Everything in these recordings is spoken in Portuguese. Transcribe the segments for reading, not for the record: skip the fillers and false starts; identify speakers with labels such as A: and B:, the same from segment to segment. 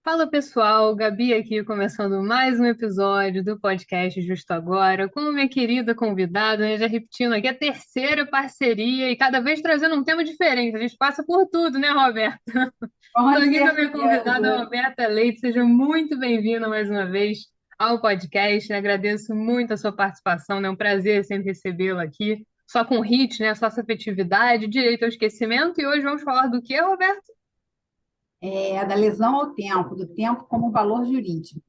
A: Fala pessoal, Gabi aqui começando mais um episódio do podcast Justo Agora, com minha querida convidada, né, já repetindo aqui a terceira parceria e cada vez trazendo um tema diferente. A gente passa por tudo, né, Roberta?
B: Com
A: Estou aqui com a minha convidada,
B: certeza.
A: Roberta Leite. Seja muito bem-vinda mais uma vez ao podcast, né? Agradeço muito a sua participação, né? É um prazer sempre recebê-la aqui. Só com hit, né? Só afetividade, direito ao esquecimento. E hoje vamos falar do quê, Roberta?
B: Da lesão ao tempo, do tempo como valor jurídico.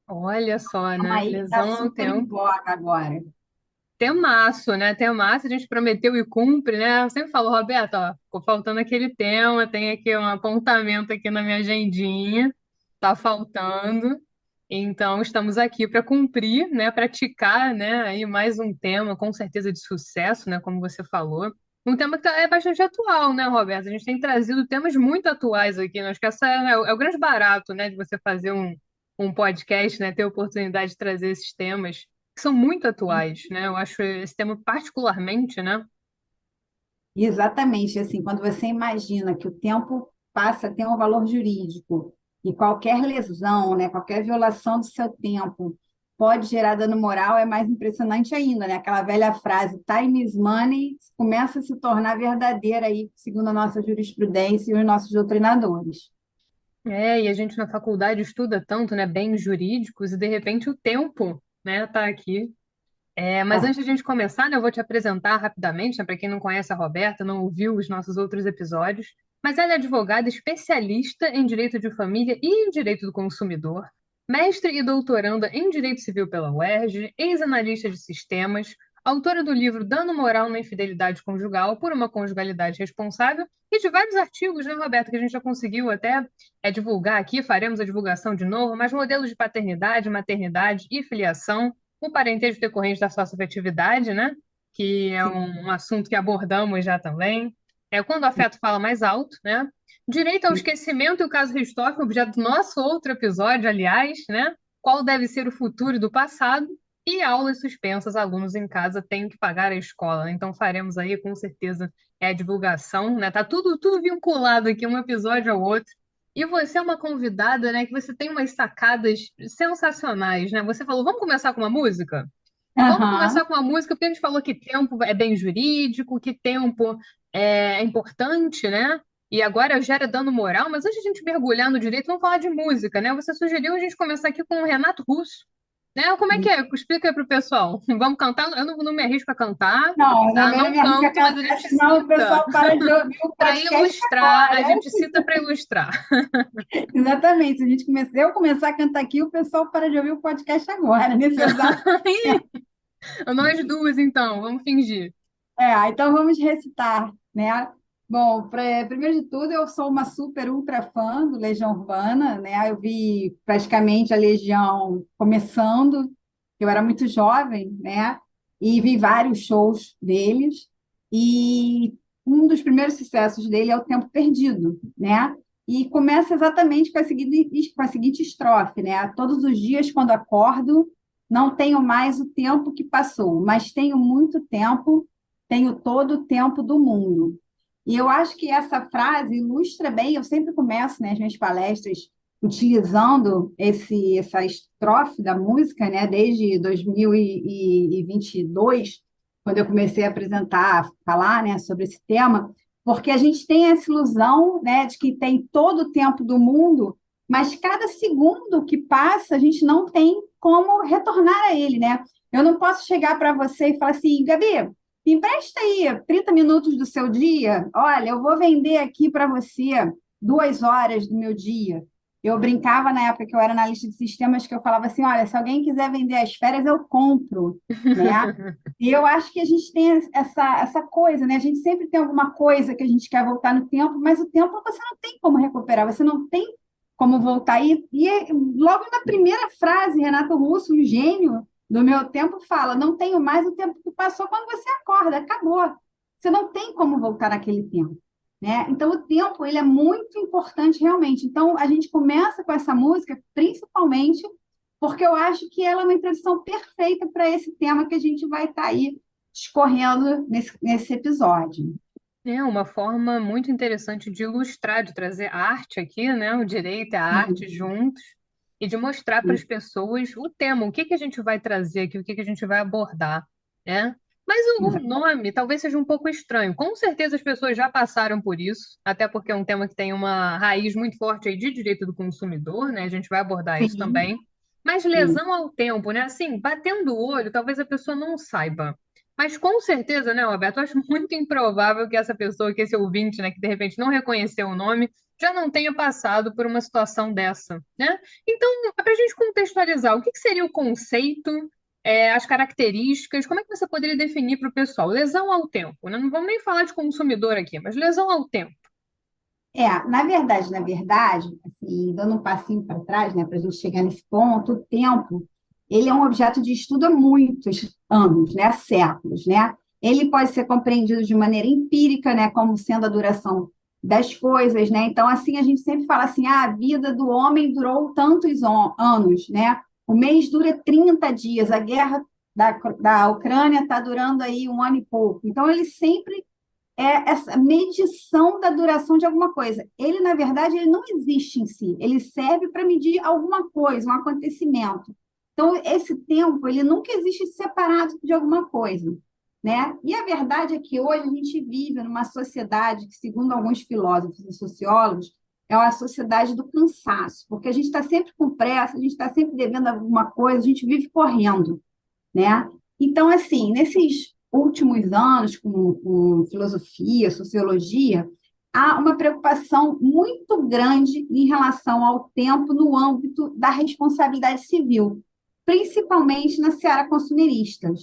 A: Olha só,
B: Calma
A: né?
B: aí que está
A: Lesão ao
B: super em
A: tempo.
B: voga agora.
A: Temaço, né? Temaço, a gente prometeu e cumpre, né? Eu sempre falo, Roberto, ó, ficou faltando aquele tema, tem aqui um apontamento aqui na minha agendinha, tá faltando. Então, estamos aqui para cumprir, né? Praticar, né? Aí mais um tema, com certeza de sucesso, né? Como você falou. Um tema que é bastante atual, né, Roberto? A gente tem trazido temas muito atuais aqui, né? Acho que essa é o grande barato, né? De você fazer um podcast, né? Ter a oportunidade de trazer esses temas que são muito atuais, né? Eu acho esse tema particularmente, né?
B: Exatamente, assim, quando você imagina que o tempo passa a ter um valor jurídico e qualquer lesão, né, qualquer violação do seu tempo pode gerar dano moral, é mais impressionante ainda, né? Aquela velha frase, time is money, começa a se tornar verdadeira aí, segundo a nossa jurisprudência e os nossos doutrinadores.
A: É, e a gente na faculdade estuda tanto, né, bens jurídicos, e de repente o tempo, né, tá aqui. Mas antes de a gente começar, né, eu vou te apresentar rapidamente, né, para quem não conhece a Roberta, não ouviu os nossos outros episódios, mas ela é advogada especialista em direito de família e em direito do consumidor, mestre e doutoranda em direito civil pela UERJ, ex-analista de sistemas, autora do livro Dano Moral na Infidelidade Conjugal por uma Conjugalidade Responsável e de vários artigos, né, Roberta, que a gente já conseguiu até divulgar aqui, faremos a divulgação de novo, mas modelos de paternidade, maternidade e filiação, o parentesco decorrente da socioafetividade, né? Que é um assunto que abordamos já também. Quando o afeto fala mais alto, né? Direito ao esquecimento e o caso Richthofen, objeto do nosso outro episódio, aliás, né? Qual deve ser o futuro do passado? E aulas suspensas, alunos em casa têm que pagar a escola, né? Então faremos aí com certeza a divulgação, né? Tá tudo vinculado aqui, um episódio ao outro. E você é uma convidada, né, que você tem umas sacadas sensacionais, né? Você falou, vamos começar com uma música? Vamos
B: Aham.
A: começar com uma música, porque a gente falou que tempo é bem jurídico, que tempo é importante, né? E agora gera dano moral, mas antes de a gente mergulhar no direito, vamos falar de música, né? Você sugeriu a gente começar aqui com o Renato Russo, né? Como é que é? Explica aí pro pessoal. Vamos cantar? Eu não me arrisco a cantar,
B: Não, eu
A: tá?
B: também não
A: Não
B: me arrisco a
A: canto, mas a
B: cantar,
A: gente
B: senão o
A: cita
B: pessoal para de ouvir o
A: para
B: podcast
A: ilustrar, a
B: agora.
A: gente cita para ilustrar.
B: Exatamente, se a gente começar, eu começar a cantar aqui, o pessoal para de ouvir o podcast agora, nesse exato momento.
A: Nós duas, então, vamos fingir.
B: Então vamos recitar, né? Bom, primeiro de tudo, eu sou uma super ultra fã do Legião Urbana, né? Eu vi praticamente a Legião começando, eu era muito jovem, né? E vi vários shows deles. E um dos primeiros sucessos dele é O Tempo Perdido, né? E começa exatamente com a seguinte estrofe, né? Todos os dias, quando acordo, não tenho mais o tempo que passou, mas tenho muito tempo, tenho todo o tempo do mundo. E eu acho que essa frase ilustra bem, eu sempre começo, né, as minhas palestras utilizando essa estrofe da música, né, desde 2022, quando eu comecei a apresentar, falar, né, sobre esse tema, porque a gente tem essa ilusão, né, de que tem todo o tempo do mundo, mas cada segundo que passa, a gente não tem como retornar a ele, né? Eu não posso chegar para você e falar assim, Gabi, me empresta aí 30 minutos do seu dia. Olha, eu vou vender aqui para você 2 horas do meu dia. Eu brincava na época que eu era analista de sistemas que eu falava assim, olha, se alguém quiser vender as férias, eu compro, né? E eu acho que a gente tem essa coisa, né? A gente sempre tem alguma coisa que a gente quer voltar no tempo, mas o tempo você não tem como recuperar, você não tem como voltar. E logo na primeira frase, Renato Russo, um gênio do meu tempo, fala: não tenho mais o tempo que passou quando você acorda, acabou. Você não tem como voltar naquele tempo. Né? Então, o tempo ele é muito importante realmente. Então, a gente começa com essa música, principalmente porque eu acho que ela é uma introdução perfeita para esse tema que a gente vai estar aí discorrendo nesse episódio.
A: É uma forma muito interessante de ilustrar, de trazer arte aqui, né? O direito e a arte
B: Sim,
A: juntos, e de mostrar para as
B: sim,
A: pessoas o tema, o que que a gente vai trazer aqui, o que que a gente vai abordar, né? Mas o
B: exato.
A: nome talvez seja um pouco estranho. Com certeza as pessoas já passaram por isso, até porque é um tema que tem uma raiz muito forte aí de direito do consumidor, né? A gente vai abordar isso
B: Sim,
A: também. Mas
B: sim.
A: lesão ao tempo, né? Assim, batendo o olho, talvez a pessoa não saiba. Mas com certeza, né, Roberto? Eu acho muito improvável que essa pessoa, que esse ouvinte, né, que de repente não reconheceu o nome, já não tenha passado por uma situação dessa, né? Então, para a gente contextualizar, o que que seria o conceito, as características, como é que você poderia definir para o pessoal? Lesão ao tempo, né? Não vamos nem falar de consumidor aqui, mas lesão ao tempo.
B: Na verdade, assim, dando um passinho para trás, né, para a gente chegar nesse ponto, o tempo, ele é um objeto de estudo há muitos anos, né, há séculos, né? Ele pode ser compreendido de maneira empírica, né, como sendo a duração das coisas, né? Então, assim, a gente sempre fala assim, a vida do homem durou tantos anos, né? O mês dura 30 dias, a guerra da Ucrânia está durando aí um ano e pouco. Então, ele sempre essa medição da duração de alguma coisa. Ele, na verdade, ele não existe em si, ele serve para medir alguma coisa, um acontecimento. Então, esse tempo, ele nunca existe separado de alguma coisa, né? E a verdade é que hoje a gente vive numa sociedade que, segundo alguns filósofos e sociólogos, é uma sociedade do cansaço, porque a gente está sempre com pressa, a gente está sempre devendo alguma coisa, a gente vive correndo, né? Então, assim, nesses últimos anos, com filosofia, sociologia, há uma preocupação muito grande em relação ao tempo no âmbito da responsabilidade civil, principalmente na seara consumerista,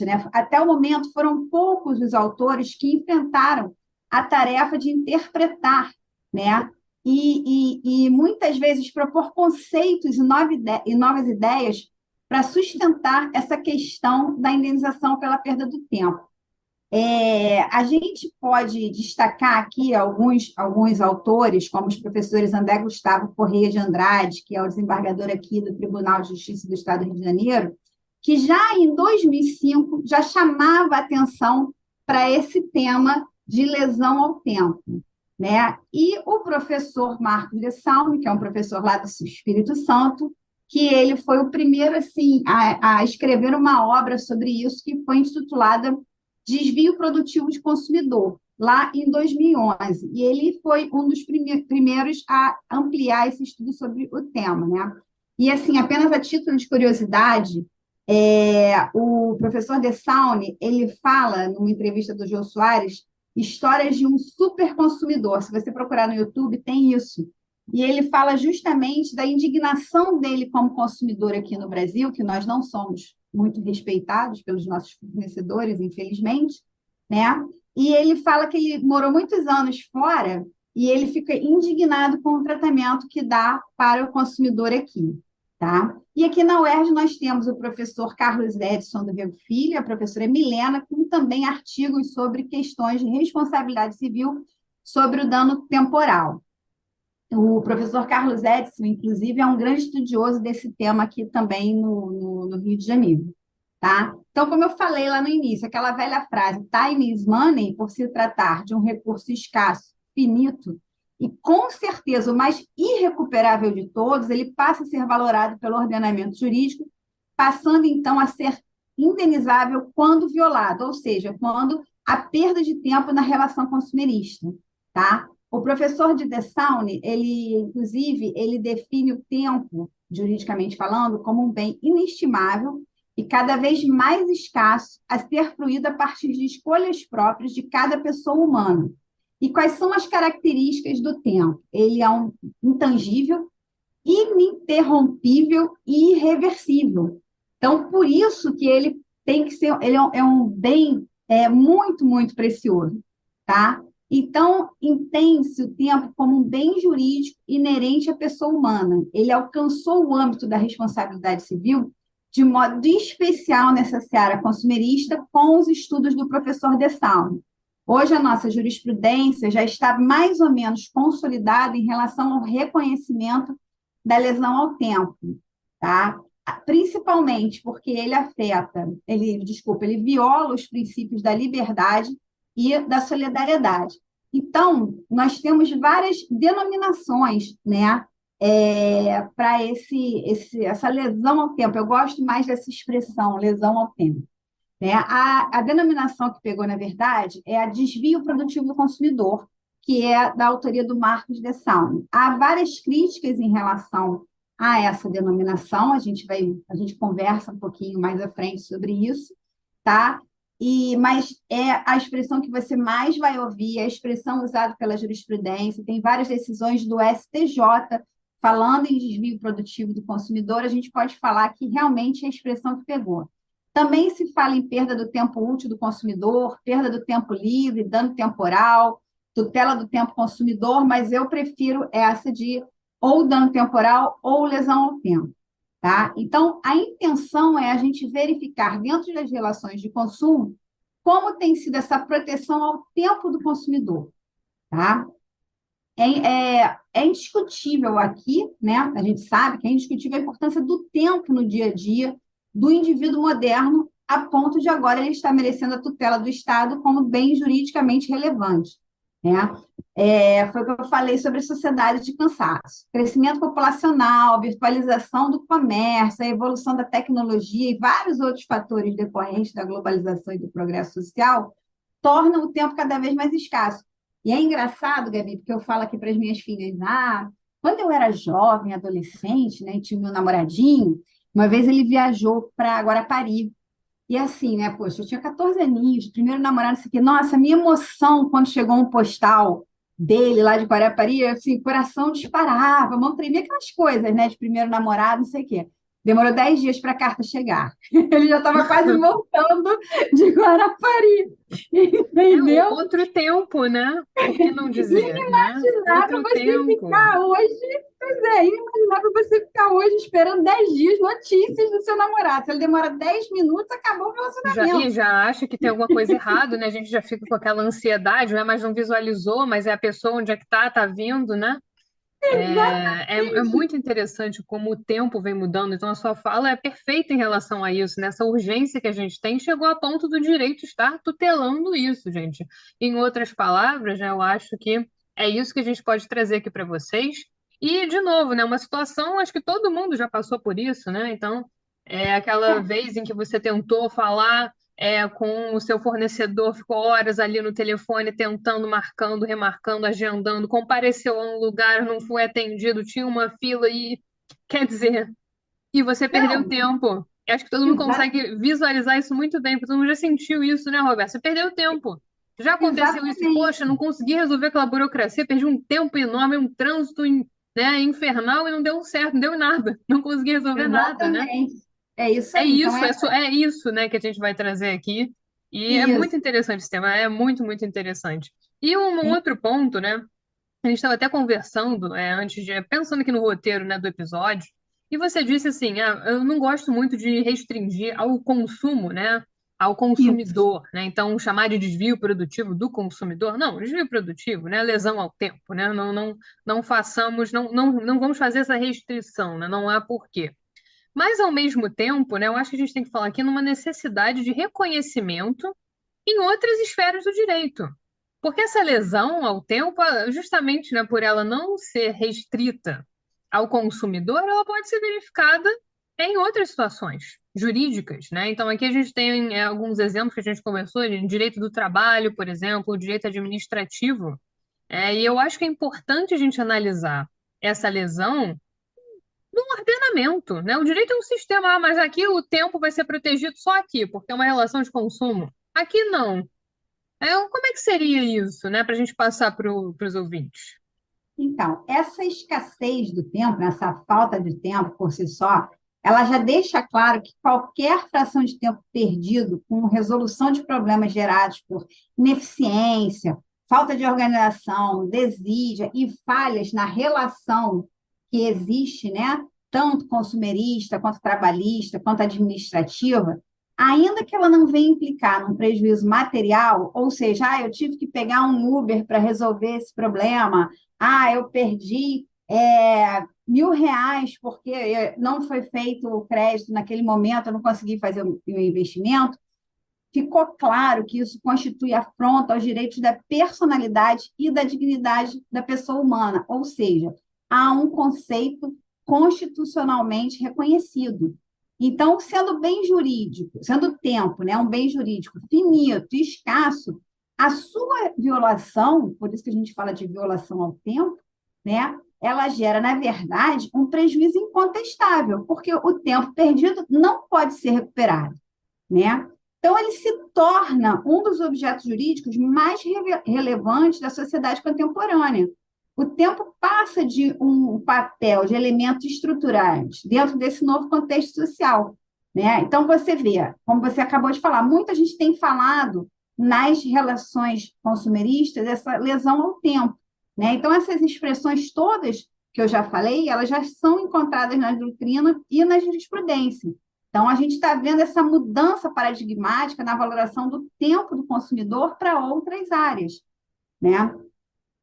B: né? Até o momento foram poucos os autores que enfrentaram a tarefa de interpretar, né? E muitas vezes propor conceitos e novas ideias para sustentar essa questão da indenização pela perda do tempo. A gente pode destacar aqui alguns autores, como os professores André Gustavo Correia de Andrade, que é o desembargador aqui do Tribunal de Justiça do Estado do Rio de Janeiro, que já em 2005 já chamava atenção para esse tema de lesão ao tempo, né? E o professor Marcos de Salme, que é um professor lá do Espírito Santo, que ele foi o primeiro assim a escrever uma obra sobre isso que foi intitulada Desvio Produtivo de Consumidor, lá em 2011. E ele foi um dos primeiros a ampliar esse estudo sobre o tema, né? E, assim, apenas a título de curiosidade, o professor De Saune, ele fala, numa entrevista do Jô Soares, histórias de um superconsumidor. Se você procurar no YouTube, tem isso. E ele fala justamente da indignação dele como consumidor aqui no Brasil, que nós não somos muito respeitados pelos nossos fornecedores, infelizmente, né? E ele fala que ele morou muitos anos fora e ele fica indignado com o tratamento que dá para o consumidor aqui, tá? E aqui na UERJ nós temos o professor Carlos Edson do Rego Filho, a professora Milena, com também artigos sobre questões de responsabilidade civil sobre o dano temporal. O professor Carlos Edson, inclusive, é um grande estudioso desse tema aqui também no Rio de Janeiro, tá? Então, como eu falei lá no início, aquela velha frase, time is money, por se tratar de um recurso escasso, finito, e com certeza o mais irrecuperável de todos, ele passa a ser valorado pelo ordenamento jurídico, passando então a ser indenizável quando violado, ou seja, quando há perda de tempo na relação consumerista, tá? O professor de Dessaulles, ele, inclusive, ele define o tempo, juridicamente falando, como um bem inestimável e cada vez mais escasso a ser fruído a partir de escolhas próprias de cada pessoa humana. E quais são as características do tempo? Ele é um intangível, ininterrompível e irreversível. Então, por isso que ele tem que ser, ele é um bem muito, muito precioso, tá? Então, entende-se o tempo como um bem jurídico inerente à pessoa humana. Ele alcançou o âmbito da responsabilidade civil de modo especial nessa seara consumerista com os estudos do professor Dessaulles. Hoje, a nossa jurisprudência já está mais ou menos consolidada em relação ao reconhecimento da lesão ao tempo, tá? Principalmente porque ele viola os princípios da liberdade e da solidariedade. Então, nós temos várias denominações, né, para essa lesão ao tempo. Eu gosto mais dessa expressão, lesão ao tempo. Né? A denominação que pegou, na verdade, é a desvio produtivo do consumidor, que é da autoria do Marcos de Salme. Há várias críticas em relação a essa denominação, a gente conversa um pouquinho mais à frente sobre isso, tá? Mas é a expressão que você mais vai ouvir, é a expressão usada pela jurisprudência, tem várias decisões do STJ falando em desvio produtivo do consumidor, a gente pode falar que realmente é a expressão que pegou. Também se fala em perda do tempo útil do consumidor, perda do tempo livre, dano temporal, tutela do tempo consumidor, mas eu prefiro essa de ou dano temporal ou lesão ao tempo. Tá? Então, a intenção é a gente verificar dentro das relações de consumo como tem sido essa proteção ao tempo do consumidor. Tá? É indiscutível aqui, né? A gente sabe que é indiscutível a importância do tempo no dia a dia do indivíduo moderno, a ponto de agora ele estar merecendo a tutela do Estado como bem juridicamente relevante. Né? Foi o que eu falei sobre a sociedade de cansaço. Crescimento populacional, virtualização do comércio, a evolução da tecnologia e vários outros fatores decorrentes da globalização e do progresso social tornam o tempo cada vez mais escasso. E é engraçado, Gabi, porque eu falo aqui para as minhas filhas, quando eu era jovem, adolescente, né, e tinha meu namoradinho, uma vez ele viajou para Guarapari. E assim, né, poxa, eu tinha 14 aninhos, primeiro namorado, isso aqui. Nossa, minha emoção quando chegou um postal dele lá de Guarapari, assim, coração disparava, mão tremia, aquelas coisas, né, de primeiro namorado, não sei o quê. Demorou 10 dias para a carta chegar. Ele já estava quase voltando de Guarapari. Entendeu?
A: Outro tempo, né? Por que não dizer, né?
B: Inimaginável
A: Outro
B: você
A: tempo.
B: ficar hoje, pois é, inimaginável você ficar hoje esperando 10 dias notícias do seu namorado. Se ele demora 10 minutos, acabou o relacionamento.
A: Já acha que tem alguma coisa errada, né? A gente já fica com aquela ansiedade, né? Mas não visualizou, mas é a pessoa onde é que tá vindo, né? É muito interessante como o tempo vem mudando. Então, a sua fala é perfeita em relação a isso, né? Essa urgência que a gente tem chegou a ponto do direito estar tutelando isso, gente. Em outras palavras, né, eu acho que é isso que a gente pode trazer aqui para vocês. E, de novo, né, uma situação, acho que todo mundo já passou por isso, né? Então, é aquela vez em que você tentou falar com o seu fornecedor, ficou horas ali no telefone tentando, marcando, remarcando, agendando, compareceu a um lugar, não foi atendido, tinha uma fila e, quer dizer, e você perdeu
B: Não,
A: tempo. Eu acho que todo mundo consegue visualizar isso muito bem, porque todo mundo já sentiu isso, né, Roberto? Você perdeu tempo. Já aconteceu isso, poxa,
B: exatamente,
A: não consegui resolver aquela burocracia, perdi um tempo enorme, um trânsito, né, infernal e não deu certo, não deu nada, não consegui resolver nada, né?
B: exatamente. É isso
A: É
B: aí. Então,
A: isso, é isso, né, que a gente vai trazer aqui. E é muito
B: isso.
A: interessante esse tema, é muito, muito interessante. E um outro ponto, né? A gente estava até conversando antes de, pensando aqui no roteiro, né, do episódio, e você disse assim, eu não gosto muito de restringir ao consumo, né, ao
B: Isso.
A: consumidor, né? Então chamar de desvio produtivo do consumidor, não, desvio produtivo, né, lesão ao tempo, né? Não façamos, não vamos fazer essa restrição, né? Não há porquê. Mas, ao mesmo tempo, né, eu acho que a gente tem que falar aqui numa necessidade de reconhecimento em outras esferas do direito. Porque essa lesão ao tempo, justamente, né, por ela não ser restrita ao consumidor, ela pode ser verificada em outras situações jurídicas, né? Então, aqui a gente tem alguns exemplos que a gente conversou, de direito do trabalho, por exemplo, direito administrativo. E eu acho que é importante a gente analisar essa lesão no ordenamento, né? O direito é um sistema, mas aqui o tempo vai ser protegido só aqui, porque é uma relação de consumo. Aqui não. Como é que seria isso, né, para a gente passar para os ouvintes?
B: Então, essa escassez do tempo, né, essa falta de tempo por si só, ela já deixa claro que qualquer fração de tempo perdido com resolução de problemas gerados por ineficiência, falta de organização, desídia e falhas na relação que existe, né, tanto consumerista, quanto trabalhista, quanto administrativa, ainda que ela não venha implicar num prejuízo material, ou seja, eu tive que pegar um Uber para resolver esse problema, eu perdi R$ 1.000 porque não foi feito o crédito naquele momento, eu não consegui fazer o investimento. ficou claro que isso constitui afronta aos direitos da personalidade e da dignidade da pessoa humana, ou seja, há um conceito constitucionalmente reconhecido. Então, sendo bem jurídico, sendo o tempo, né, um bem jurídico finito e escasso, a sua violação, por isso que a gente fala de violação ao tempo, né, ela gera, na verdade, um prejuízo incontestável, porque o tempo perdido não pode ser recuperado, né? Então, ele se torna um dos objetos jurídicos mais relevantes da sociedade contemporânea. O tempo passa de um papel de elementos estruturais dentro desse novo contexto social, né? Então, você vê, como você acabou de falar, muita gente tem falado nas relações consumeristas essa lesão ao tempo, né? Então, essas expressões todas que eu já falei, elas já são encontradas na doutrina e na jurisprudência. Então, a gente está vendo essa mudança paradigmática na valoração do tempo do consumidor para outras áreas, né?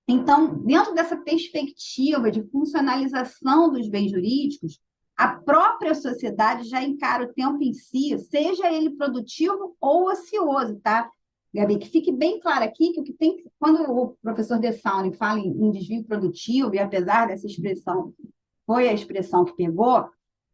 B: Então, dentro dessa perspectiva de funcionalização dos bens jurídicos, a própria sociedade já encara o tempo em si, seja ele produtivo ou ocioso, tá? Gabi, que fique bem claro aqui que o que tem, quando o professor De Saune fala em desvio produtivo, e apesar dessa expressão, foi a expressão que pegou,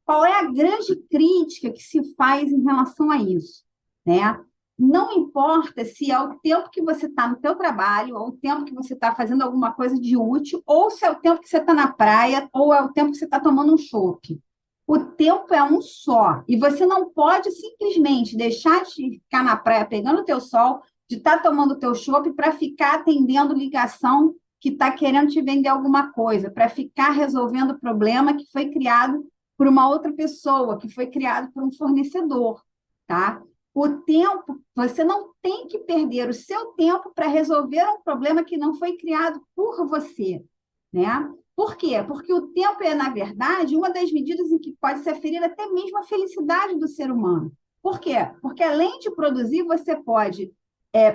B: qual é a grande crítica que se faz em relação a isso, né? Não importa se é o tempo que você está no teu trabalho, ou o tempo que você está fazendo alguma coisa de útil, ou se é o tempo que você está na praia, ou é o tempo que você está tomando um chopp. O tempo é um só, e você não pode simplesmente deixar de ficar na praia pegando o teu sol, de estar tomando o teu chopp para ficar atendendo ligação que está querendo te vender alguma coisa, para ficar resolvendo o problema que foi criado por uma outra pessoa, que foi criado por um fornecedor, tá? O tempo, você não tem que perder o seu tempo para resolver um problema que não foi criado por você, né? Por quê? Porque o tempo é, na verdade, uma das medidas em que pode se aferir até mesmo a felicidade do ser humano. Por quê? Porque além de produzir, você pode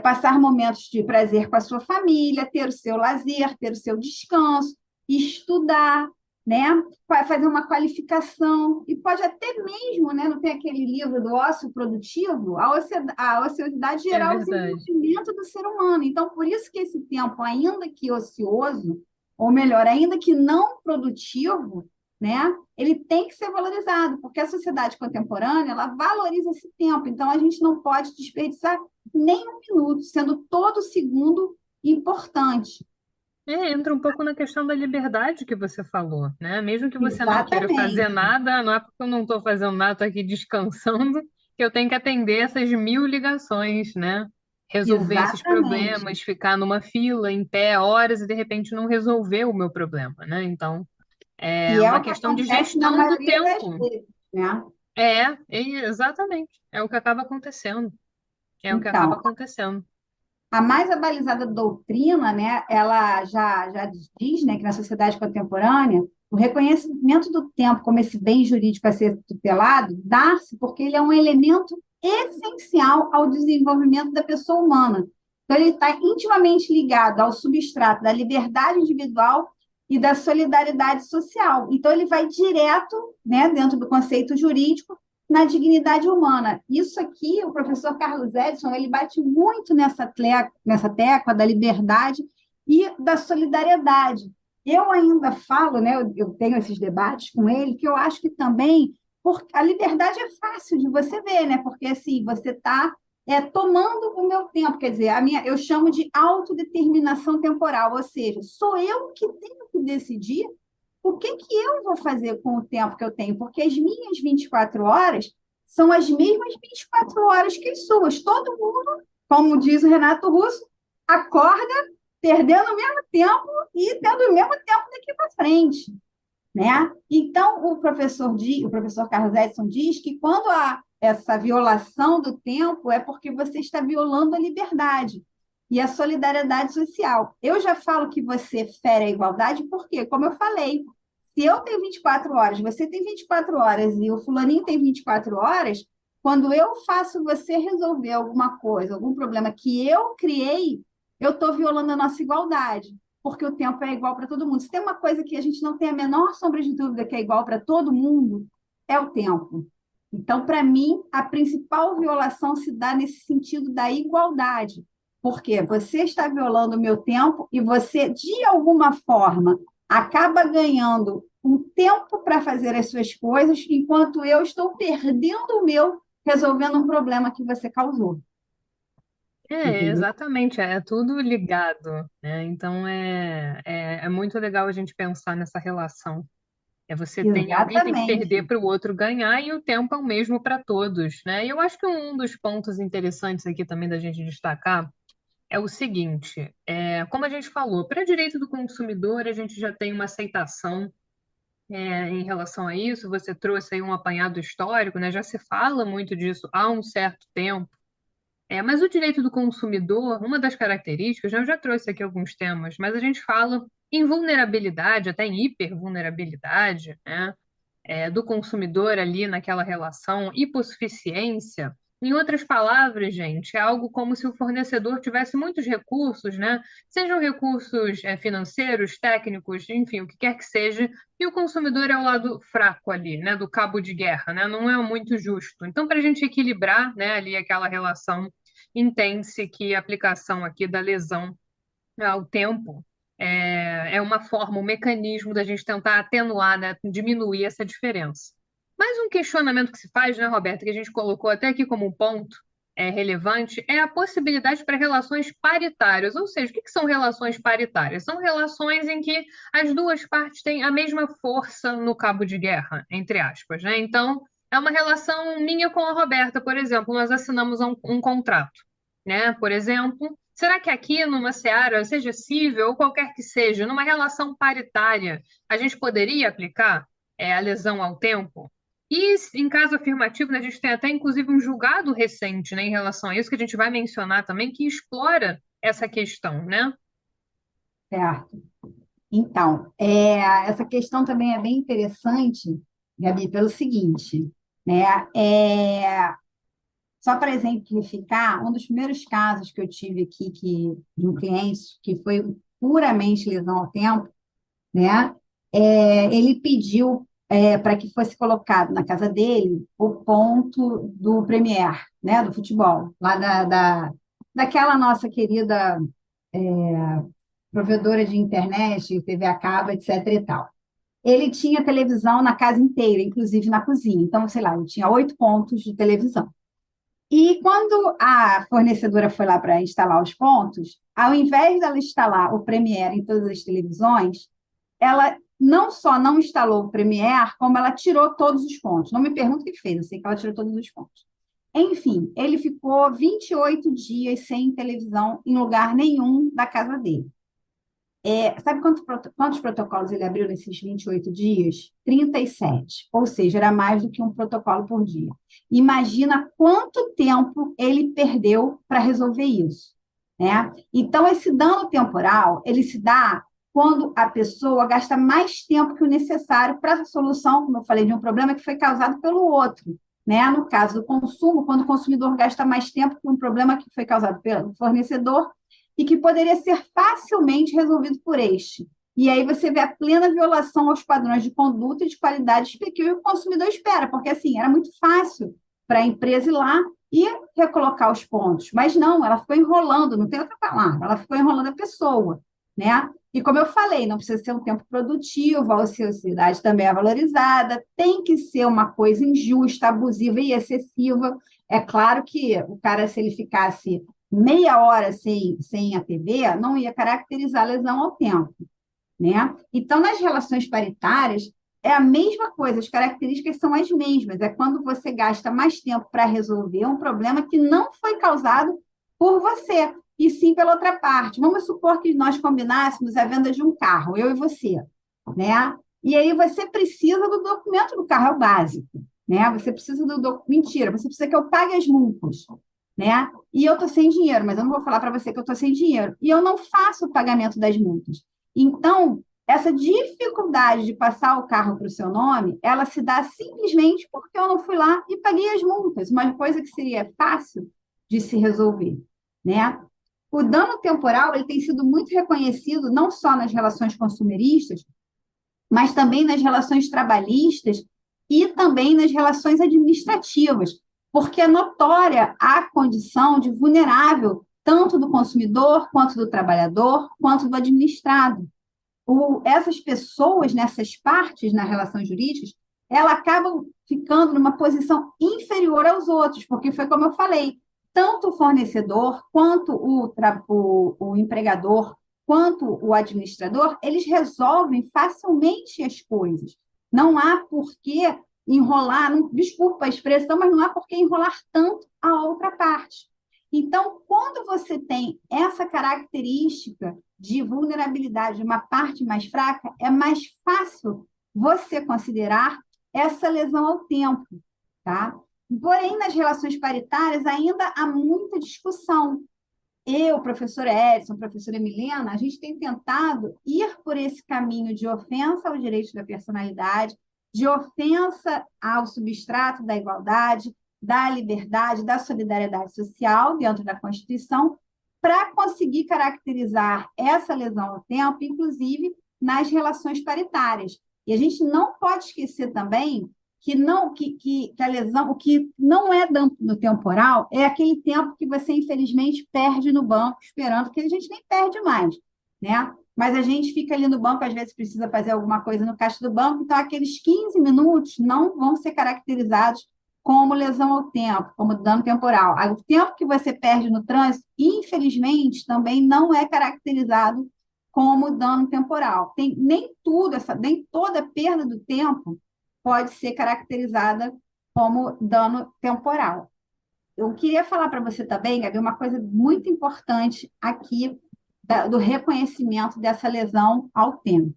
B: passar momentos de prazer com a sua família, ter o seu lazer, ter o seu descanso, estudar, né? Fazer uma qualificação, e pode até mesmo, né? Não tem aquele livro do ócio produtivo, a ociosidade
A: É
B: gerar o
A: verdade.
B: desenvolvimento do ser humano. Então, por isso que esse tempo, ainda que ocioso, ou melhor, ainda que não produtivo, né? Ele tem que ser valorizado, porque a sociedade contemporânea, ela valoriza esse tempo. Então, a gente não pode desperdiçar nem um minuto, sendo todo segundo importante.
A: Entra um pouco na questão da liberdade que você falou, né? Mesmo que você não queira fazer
B: Exatamente,
A: nada, não é porque eu não estou fazendo nada, estou aqui descansando, que eu tenho que atender essas 1000 ligações, né? Resolver esses
B: exatamente.
A: problemas, ficar numa fila em pé horas e de repente não resolver o meu problema, né? Então, é
B: Que é
A: uma
B: o que
A: questão de
B: acontece na
A: gestão do
B: maioria das
A: tempo.
B: vezes, né?
A: Exatamente. É o que acaba acontecendo. É o que acaba
B: Então,
A: acontecendo.
B: a mais abalizada doutrina, né, ela já diz, né, que na sociedade contemporânea, o reconhecimento do tempo como esse bem jurídico a ser tutelado dá-se porque ele é um elemento essencial ao desenvolvimento da pessoa humana. Então, ele está intimamente ligado ao substrato da liberdade individual e da solidariedade social. Então, ele vai direto, né, dentro do conceito jurídico, na dignidade humana. Isso aqui, o professor Carlos Edson, ele bate muito nessa tecla da liberdade e da solidariedade. Eu ainda falo, né, eu tenho esses debates com ele, que eu acho que também a liberdade é fácil de você ver, né? Porque assim, você está tomando o meu tempo, quer dizer, eu chamo de autodeterminação temporal, ou seja, sou eu que tenho que decidir o que que eu vou fazer com o tempo que eu tenho? Porque as minhas 24 horas são as mesmas 24 horas que as suas. Todo mundo, como diz o Renato Russo, acorda perdendo o mesmo tempo e tendo o mesmo tempo daqui para frente, né? Então, o professor Carlos Edson diz que quando há essa violação do tempo é porque você está violando a liberdade e a solidariedade social. Eu já falo que você fere a igualdade porque, como eu falei, se eu tenho 24 horas, você tem 24 horas e o fulaninho tem 24 horas, quando eu faço você resolver alguma coisa, algum problema que eu criei, eu estou violando a nossa igualdade, porque o tempo é igual para todo mundo. Se tem uma coisa que a gente não tem a menor sombra de dúvida que é igual para todo mundo, é o tempo. Então, para mim, a principal violação se dá nesse sentido da igualdade. Porque você está violando o meu tempo e você, de alguma forma, acaba ganhando um tempo para fazer as suas coisas, enquanto eu estou perdendo o meu resolvendo um problema que você causou. Entendeu?
A: Exatamente, é tudo ligado, né? Então é muito legal a gente pensar nessa relação. Você tem alguém tem que perder
B: Exatamente.
A: para o outro ganhar e o tempo é o mesmo para todos, né? E eu acho que um dos pontos interessantes aqui também da gente destacar é o seguinte, como a gente falou, para direito do consumidor a gente já tem uma aceitação em relação a isso, você trouxe aí um apanhado histórico, né? Já se fala muito disso há um certo tempo. Mas o direito do consumidor, uma das características, né, eu já trouxe aqui alguns temas, mas a gente fala em vulnerabilidade, até em hipervulnerabilidade, né, do consumidor ali naquela relação, hipossuficiência. Em outras palavras, gente, é algo como se o fornecedor tivesse muitos recursos, né? Sejam recursos financeiros, técnicos, enfim, o que quer que seja, e o consumidor é o lado fraco ali, né? Do cabo de guerra, né? Não é muito justo. Então, para a gente equilibrar, né, ali aquela relação, entende-se que a aplicação aqui da lesão ao tempo é uma forma, um mecanismo da gente tentar atenuar, né, diminuir essa diferença. Mais um questionamento que se faz, né, Roberto, que a gente colocou até aqui como um ponto relevante, é a possibilidade para relações paritárias. Ou seja, o que são relações paritárias? São relações em que as duas partes têm a mesma força no cabo de guerra, entre aspas, né? Então, é uma relação minha com a Roberta, por exemplo, nós assinamos um contrato, né? Por exemplo, será que aqui numa seara, seja civil ou qualquer que seja, numa relação paritária, a gente poderia aplicar a lesão ao tempo? E em caso afirmativo, né, a gente tem até inclusive um julgado recente, né, em relação a isso, que a gente vai mencionar também, que explora essa questão, né?
B: Certo. Então, essa questão também é bem interessante, Gabi, pelo seguinte, né? Só para exemplificar, um dos primeiros casos que eu tive aqui de um cliente que foi puramente lesão ao tempo, né? Ele pediu para que fosse colocado na casa dele o ponto do Premier, né? Do futebol, lá daquela nossa querida provedora de internet, TV a cabo, etc. e tal. Ele tinha televisão na casa inteira, inclusive na cozinha. Então, sei lá, ele tinha 8 pontos de televisão. E quando a fornecedora foi lá para instalar os pontos, ao invés dela instalar o Premiere em todas as televisões, ela não só não instalou o Premiere, como ela tirou todos os pontos. Não me pergunto o que fez, eu sei que ela tirou todos os pontos. Enfim, ele ficou 28 dias sem televisão em lugar nenhum da casa dele. Sabe quantos protocolos ele abriu nesses 28 dias? 37. Ou seja, era mais do que um protocolo por dia. Imagina quanto tempo ele perdeu para resolver isso, né? Então, esse dano temporal, ele se dá quando a pessoa gasta mais tempo que o necessário para a solução, como eu falei, de um problema que foi causado pelo outro, né? No caso do consumo, quando o consumidor gasta mais tempo com um problema que foi causado pelo fornecedor, e que poderia ser facilmente resolvido por este. E aí você vê a plena violação aos padrões de conduta e de qualidade que o consumidor espera, porque assim, era muito fácil para a empresa ir lá e recolocar os pontos. Mas não, ela ficou enrolando, não tem outra palavra, ela ficou enrolando a pessoa, né? E como eu falei, não precisa ser um tempo produtivo, a ociosidade também é valorizada, tem que ser uma coisa injusta, abusiva e excessiva. É claro que o cara, se ele ficasse meia hora sem a TV, não ia caracterizar lesão ao tempo, né? Então, nas relações paritárias, é a mesma coisa, as características são as mesmas. É quando você gasta mais tempo para resolver um problema que não foi causado por você, e sim pela outra parte. Vamos supor que nós combinássemos a venda de um carro, eu e você, né? E aí você precisa do documento do carro, é o básico, né? Você precisa do documento. Mentira, você precisa que eu pague as multas, né? E eu estou sem dinheiro, mas eu não vou falar para você que eu estou sem dinheiro. E eu não faço o pagamento das multas. Então, essa dificuldade de passar o carro para o seu nome, ela se dá simplesmente porque eu não fui lá e paguei as multas, uma coisa que seria fácil de se resolver, né? O dano temporal ele tem sido muito reconhecido não só nas relações consumeristas, mas também nas relações trabalhistas e também nas relações administrativas, porque é notória a condição de vulnerável tanto do consumidor, quanto do trabalhador, quanto do administrado. Essas pessoas, nessas partes na relação jurídica, elas acabam ficando numa posição inferior aos outros, porque foi como eu falei, tanto o fornecedor, quanto o empregador, quanto o administrador, eles resolvem facilmente as coisas. Não há por que enrolar, não, desculpa a expressão, mas não há por que enrolar tanto a outra parte. Então, quando você tem essa característica de vulnerabilidade de uma parte mais fraca, é mais fácil você considerar essa lesão ao tempo, tá? Porém, nas relações paritárias ainda há muita discussão. Eu, professor Edson, professora Milena, a gente tem tentado ir por esse caminho de ofensa ao direito da personalidade, de ofensa ao substrato da igualdade, da liberdade, da solidariedade social dentro da Constituição, para conseguir caracterizar essa lesão ao tempo, inclusive nas relações paritárias. E a gente não pode esquecer também que não que a lesão, o que não é dano no temporal é aquele tempo que você infelizmente perde no banco esperando, que a gente nem perde mais, né? Mas a gente fica ali no banco, às vezes precisa fazer alguma coisa no caixa do banco, então aqueles 15 minutos não vão ser caracterizados como lesão ao tempo, como dano temporal. O tempo que você perde no trânsito, infelizmente, também não é caracterizado como dano temporal. Nem toda perda do tempo pode ser caracterizada como dano temporal. Eu queria falar para você também, Gabi, uma coisa muito importante aqui do reconhecimento dessa lesão ao tempo,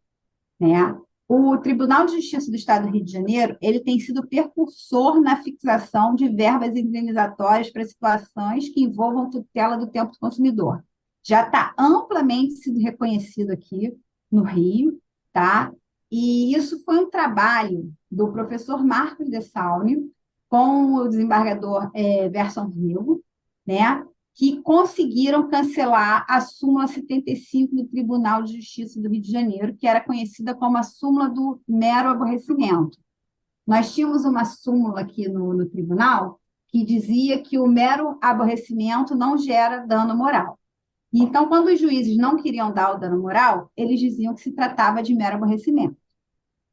B: né? O Tribunal de Justiça do Estado do Rio de Janeiro, ele tem sido precursor na fixação de verbas indenizatórias para situações que envolvam tutela do tempo do consumidor. Já está amplamente sido reconhecido aqui no Rio, tá? E isso foi um trabalho do professor Marcos de Saunio com o desembargador Verson Rio, né? Que conseguiram cancelar a súmula 75 do Tribunal de Justiça do Rio de Janeiro, que era conhecida como a súmula do mero aborrecimento. Nós tínhamos uma súmula aqui no tribunal que dizia que o mero aborrecimento não gera dano moral. Então, quando os juízes não queriam dar o dano moral, eles diziam que se tratava de mero aborrecimento.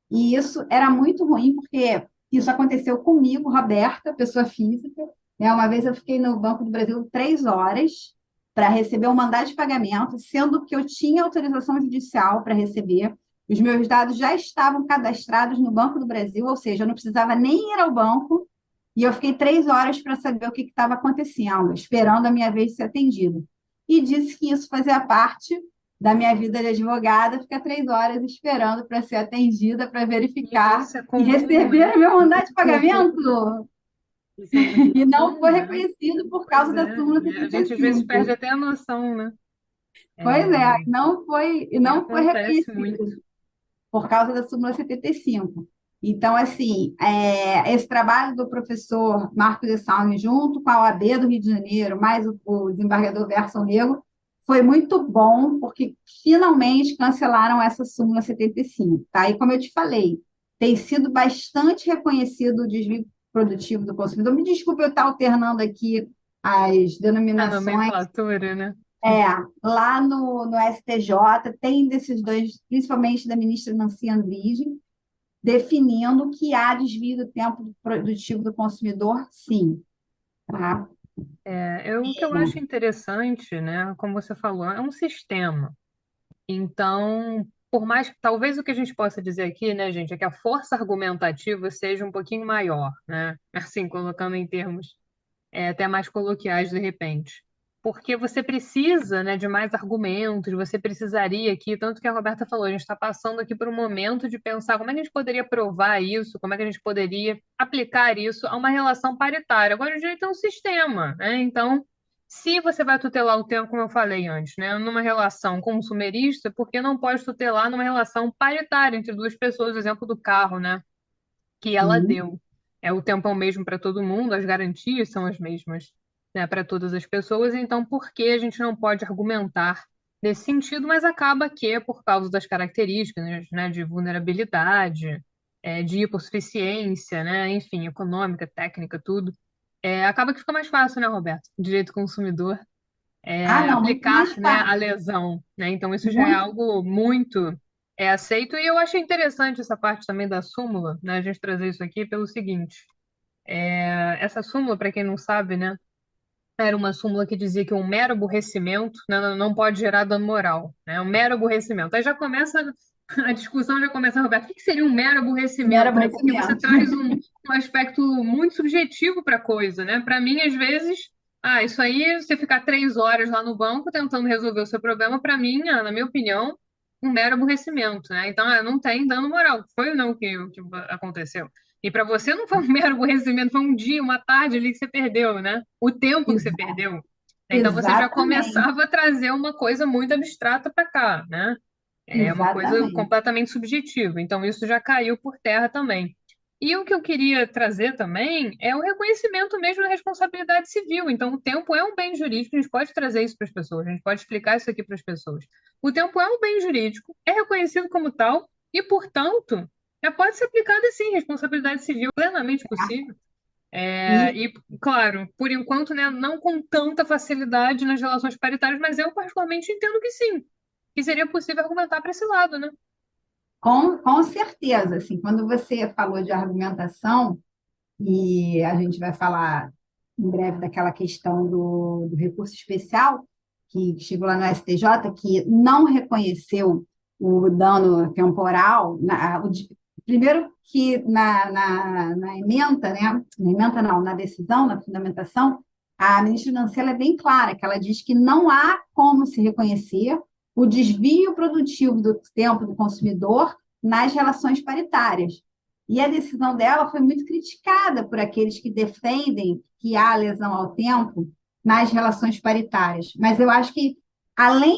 B: E isso era muito ruim, porque isso aconteceu comigo, Roberta, pessoa física. Né? Uma vez eu fiquei no Banco do Brasil 3 horas para receber um mandado de pagamento, sendo que eu tinha autorização judicial para receber. Os meus dados já estavam cadastrados no Banco do Brasil, ou seja, eu não precisava nem ir ao banco, e eu fiquei 3 horas para saber o que estava acontecendo, esperando a minha vez de ser atendida. E disse que isso fazia parte da minha vida de advogada, ficar 3 horas esperando para ser atendida, para verificar
A: Isso é
B: e
A: comum,
B: receber
A: né?
B: o meu mandado de pagamento.
A: Isso é muito
B: E não
A: comum,
B: foi
A: né?
B: reconhecido por
A: Pois
B: causa
A: é,
B: da súmula
A: né? A gente às vezes perde
B: 75.
A: até a noção, né?
B: Pois é,
A: É, e
B: não foi
A: acontece muito.
B: reconhecido por causa da súmula 75. Então, assim, esse trabalho do professor Marcos de Salme, junto com a OAB do Rio de Janeiro, mais o desembargador Verson Rego, foi muito bom, porque finalmente cancelaram essa súmula 75, tá? E como eu te falei, tem sido bastante reconhecido o desvio produtivo do consumidor. Me desculpe eu estar alternando aqui as
A: A
B: denominações.
A: nomenclatura, né?
B: É, lá no STJ tem desses dois, principalmente da ministra Nancy Andrighi, definindo que há desvio do tempo produtivo do consumidor, sim. Tá?
A: O que eu acho interessante, né? Como você falou, é um sistema. Então, por mais que talvez o que a gente possa dizer aqui, né, gente, é que a força argumentativa seja um pouquinho maior, né? Assim, colocando em termos até mais coloquiais de repente. Porque você precisa, né, de mais argumentos, você precisaria aqui, tanto que a Roberta falou, a gente está passando aqui por um momento de pensar como é que a gente poderia provar isso, como é que a gente poderia aplicar isso a uma relação paritária. Agora, o direito é um sistema, né? Então, se você vai tutelar o tempo, como eu falei antes, né, numa relação consumerista, por que não pode tutelar numa relação paritária entre duas pessoas, o exemplo do carro, né? Que ela
B: Sim.
A: deu. O tempo é o mesmo para todo mundo, as garantias são as mesmas, né, para todas as pessoas, então por que a gente não pode argumentar nesse sentido, mas acaba que, por causa das características, né, de vulnerabilidade, de hipossuficiência, né? Enfim, econômica, técnica, tudo. Acaba que fica mais fácil, né, Roberto? Direito consumidor,
B: Ah, não, muito mais
A: aplicar, né, a
B: fácil.
A: lesão, né? Então isso já é
B: Muito.
A: algo muito aceito. E eu achei interessante essa parte também da súmula, né? A gente trazer isso aqui pelo seguinte: essa súmula, para quem não sabe, né? Era uma súmula que dizia que um mero aborrecimento, né, não pode gerar dano moral, né? Um mero aborrecimento. Aí já começa a discussão, já começa, Roberto, o que seria um mero
B: Mero
A: aborrecimento, né? Porque você
B: aborrecimento.
A: traz um aspecto muito subjetivo para a coisa, né? Para mim, às vezes, isso aí, você ficar 3 horas lá no banco tentando resolver o seu problema, para mim, na minha opinião, um mero aborrecimento, né? Então, não tem dano moral. Foi ou não o que aconteceu? E para você não foi um mero aborrecimento, foi um dia, uma tarde ali que você perdeu, né? O tempo que você
B: Exa-
A: perdeu. Então você já
B: Exatamente.
A: começava a trazer uma coisa muito abstrata para cá, né? É uma coisa
B: Exatamente.
A: completamente subjetiva. Então isso já caiu por terra também. E o que eu queria trazer também é o reconhecimento mesmo da responsabilidade civil. Então, o tempo é um bem jurídico, a gente pode trazer isso para as pessoas, a gente pode explicar isso aqui para as pessoas. O tempo é um bem jurídico, é reconhecido como tal e, portanto, pode ser aplicada sim, responsabilidade civil plenamente possível.
B: E
A: E, claro, por enquanto, né, não com tanta facilidade nas relações paritárias, mas eu particularmente entendo que sim, que seria possível argumentar para esse lado, né?
B: com certeza, assim, quando você falou de argumentação, e a gente vai falar em breve daquela questão do recurso especial, que chegou lá no STJ, que não reconheceu o dano temporal, primeiro que na ementa, né? Na ementa não, na decisão, na fundamentação, a ministra Nancela é bem clara, que ela diz que não há como se reconhecer o desvio produtivo do tempo do consumidor nas relações paritárias. E a decisão dela foi muito criticada por aqueles que defendem que há lesão ao tempo nas relações paritárias. Mas eu acho que, além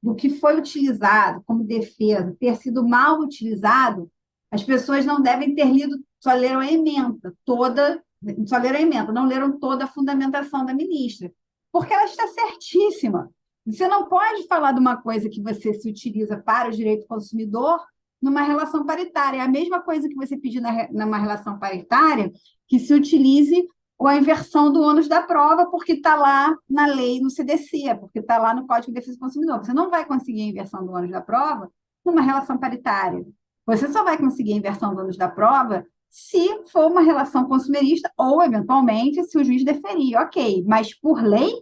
B: do que foi utilizado como defesa ter sido mal utilizado, as pessoas não devem ter lido, só leram a ementa toda, só leram a ementa, não leram toda a fundamentação da ministra, porque ela está certíssima. Você não pode falar de uma coisa que você se utiliza para o direito do consumidor numa relação paritária. É a mesma coisa que você pedir numa relação paritária que se utilize com a inversão do ônus da prova, porque está lá na lei, no CDC, porque está lá no Código de Defesa do Consumidor. Você não vai conseguir a inversão do ônus da prova numa relação paritária. Você só vai conseguir a inversão do ônus da prova se for uma relação consumerista ou, eventualmente, se o juiz deferir. Ok, mas por lei,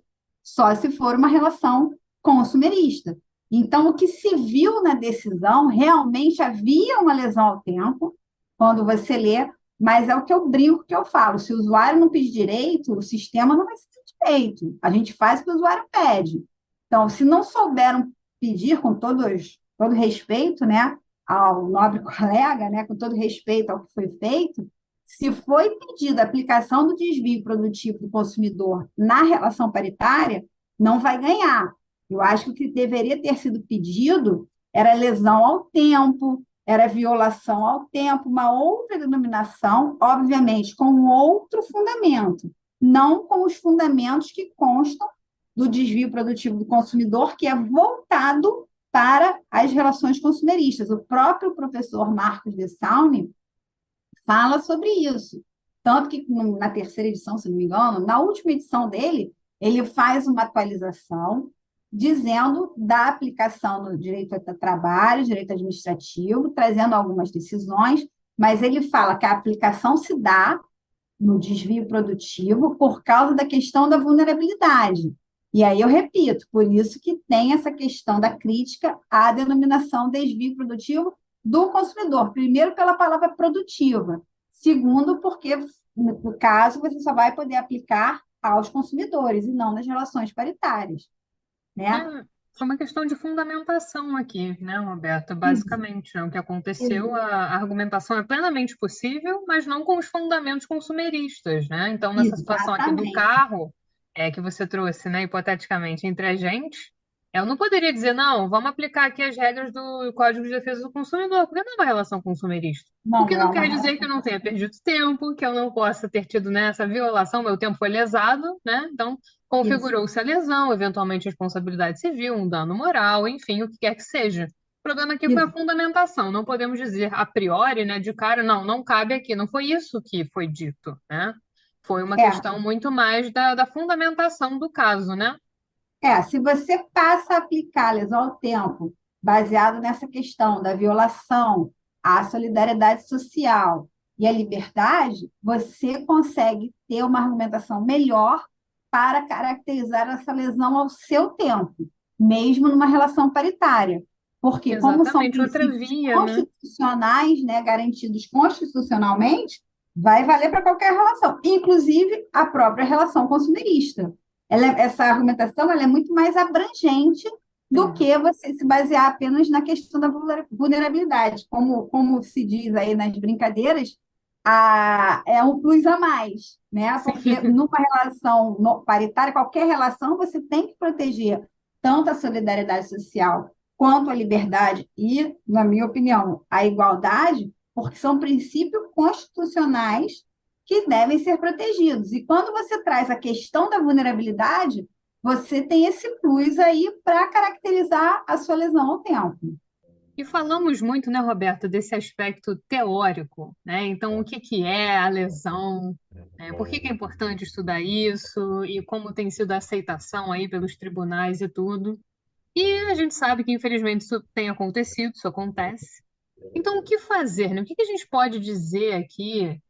B: só se for uma relação consumerista. Então, o que se viu na decisão realmente havia uma lesão ao tempo, quando você lê, mas é o que eu brinco, que eu falo: se o usuário não pedir direito, o sistema não vai ser direito. A gente faz o que o usuário pede. Então, se não souberam pedir com todo respeito, né, ao nobre colega, né, com todo respeito ao que foi feito, se foi pedida a aplicação do desvio produtivo do consumidor na relação paritária, não vai ganhar. Eu acho que o que deveria ter sido pedido era lesão ao tempo, era violação ao tempo, uma outra denominação, obviamente, com outro fundamento, não com os fundamentos que constam do desvio produtivo do consumidor, que é voltado para as relações consumeristas. O próprio professor Marcos de Saune fala sobre isso. Tanto que na terceira edição, se não me engano, na última edição dele, ele faz uma atualização dizendo da aplicação no direito ao trabalho, direito administrativo, trazendo algumas decisões, mas ele fala que a aplicação se dá no desvio produtivo por causa da questão da vulnerabilidade. E aí eu repito, por isso que tem essa questão da crítica à denominação desvio produtivo do consumidor. Primeiro, pela palavra produtiva. Segundo, porque, no caso, você só vai poder aplicar aos consumidores e não nas relações paritárias, né?
A: É, foi uma questão de fundamentação aqui, né, Roberta? Basicamente, né, o que aconteceu, a argumentação é plenamente possível, mas não com os fundamentos consumeristas, né? Então, nessa situação aqui do
B: Exatamente.
A: carro, que você trouxe, né, hipoteticamente, entre a gente, eu não poderia dizer, não, vamos aplicar aqui as regras do Código de Defesa do Consumidor, porque não é uma relação consumerista. O
B: Não
A: que
B: é
A: não
B: uma
A: quer dizer que eu
B: relação.
A: não tenha perdido tempo, que eu não possa ter tido, né, essa violação, meu tempo foi lesado, né? Então,
B: Isso.
A: configurou-se a lesão, eventualmente responsabilidade civil, um dano moral, enfim, o que quer que seja. O problema aqui foi a fundamentação. Não podemos dizer a priori, né, de cara, não, não cabe aqui. Não foi isso que foi dito, né? Foi uma
B: É,
A: questão muito mais da fundamentação do caso, né?
B: se você passa a aplicar a lesão ao tempo, baseado nessa questão da violação, a solidariedade social e a liberdade, você consegue ter uma argumentação melhor para caracterizar essa lesão ao seu tempo, mesmo numa relação paritária. Porque, como são
A: Exatamente, outra
B: princípios
A: via, né?
B: constitucionais, né, garantidos constitucionalmente, vai valer para qualquer relação, inclusive a própria relação consumerista. Essa argumentação ela é muito mais abrangente do
A: É.
B: que você se basear apenas na questão da vulnerabilidade. Como se diz aí nas brincadeiras, é um plus a mais, né? Porque
A: Sim.
B: numa relação paritária, qualquer relação, você tem que proteger tanto a solidariedade social quanto a liberdade e, na minha opinião, a igualdade, porque são princípios constitucionais que devem ser protegidos. E quando você traz a questão da vulnerabilidade, você tem esse plus aí para caracterizar a sua lesão ao tempo.
A: E falamos muito, né, Roberto, desse aspecto teórico, né? Então, o que que é a lesão? Né? Por que que é importante estudar isso? E como tem sido a aceitação aí pelos tribunais e tudo? E a gente sabe que, infelizmente, isso tem acontecido, isso acontece. Então, o que fazer, né? O que que a gente pode dizer aqui?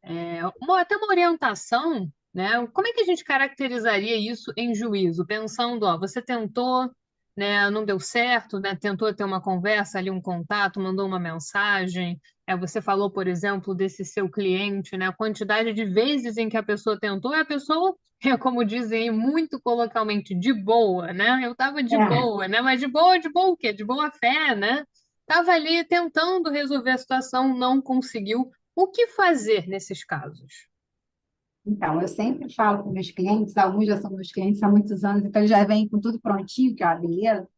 A: Até uma orientação, né? Como é que a gente caracterizaria isso em juízo? Pensando, ó, você tentou, né? Não deu certo, né? Tentou ter uma conversa ali, um contato, mandou uma mensagem. Você falou, por exemplo, desse seu cliente, né? A quantidade de vezes em que a pessoa tentou e a pessoa, como dizem muito coloquialmente, de boa, né? Eu tava de
B: É.
A: boa, né? Mas de boa o quê? De boa fé, né? Estava ali tentando resolver a situação, não conseguiu. O que fazer nesses casos?
B: Então, eu sempre falo com meus clientes, alguns já são meus clientes há muitos anos, então eles já vêm com tudo prontinho, que é uma beleza.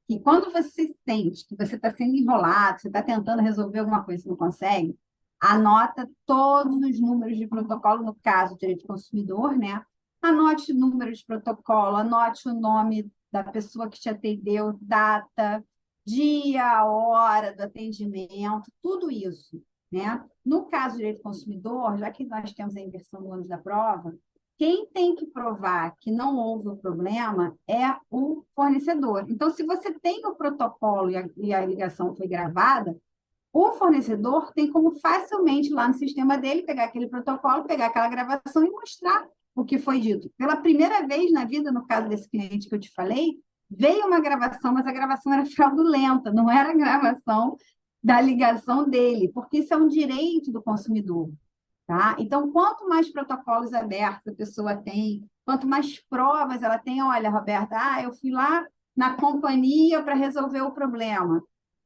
B: E quando você sente que você está sendo enrolado, você está tentando resolver alguma coisa e não consegue, anota todos os números de protocolo, no caso, direito do consumidor, né? Anote o número de protocolo, anote o nome da pessoa que te atendeu, data, dia, hora do atendimento, tudo isso, né? No caso do direito do consumidor, já que nós temos a inversão do ônus da prova, quem tem que provar que não houve o problema é o fornecedor. Então, se você tem o protocolo e a ligação foi gravada, o fornecedor tem como facilmente lá no sistema dele pegar aquele protocolo, pegar aquela gravação e mostrar o que foi dito. Pela primeira vez na vida, no caso desse cliente que eu te falei, veio uma gravação, mas a gravação era fraudulenta, não era a gravação da ligação dele, porque isso é um direito do consumidor. Tá? Então, quanto mais protocolos abertos a pessoa tem, quanto mais provas ela tem, olha, Roberta, eu fui lá na companhia para resolver o problema.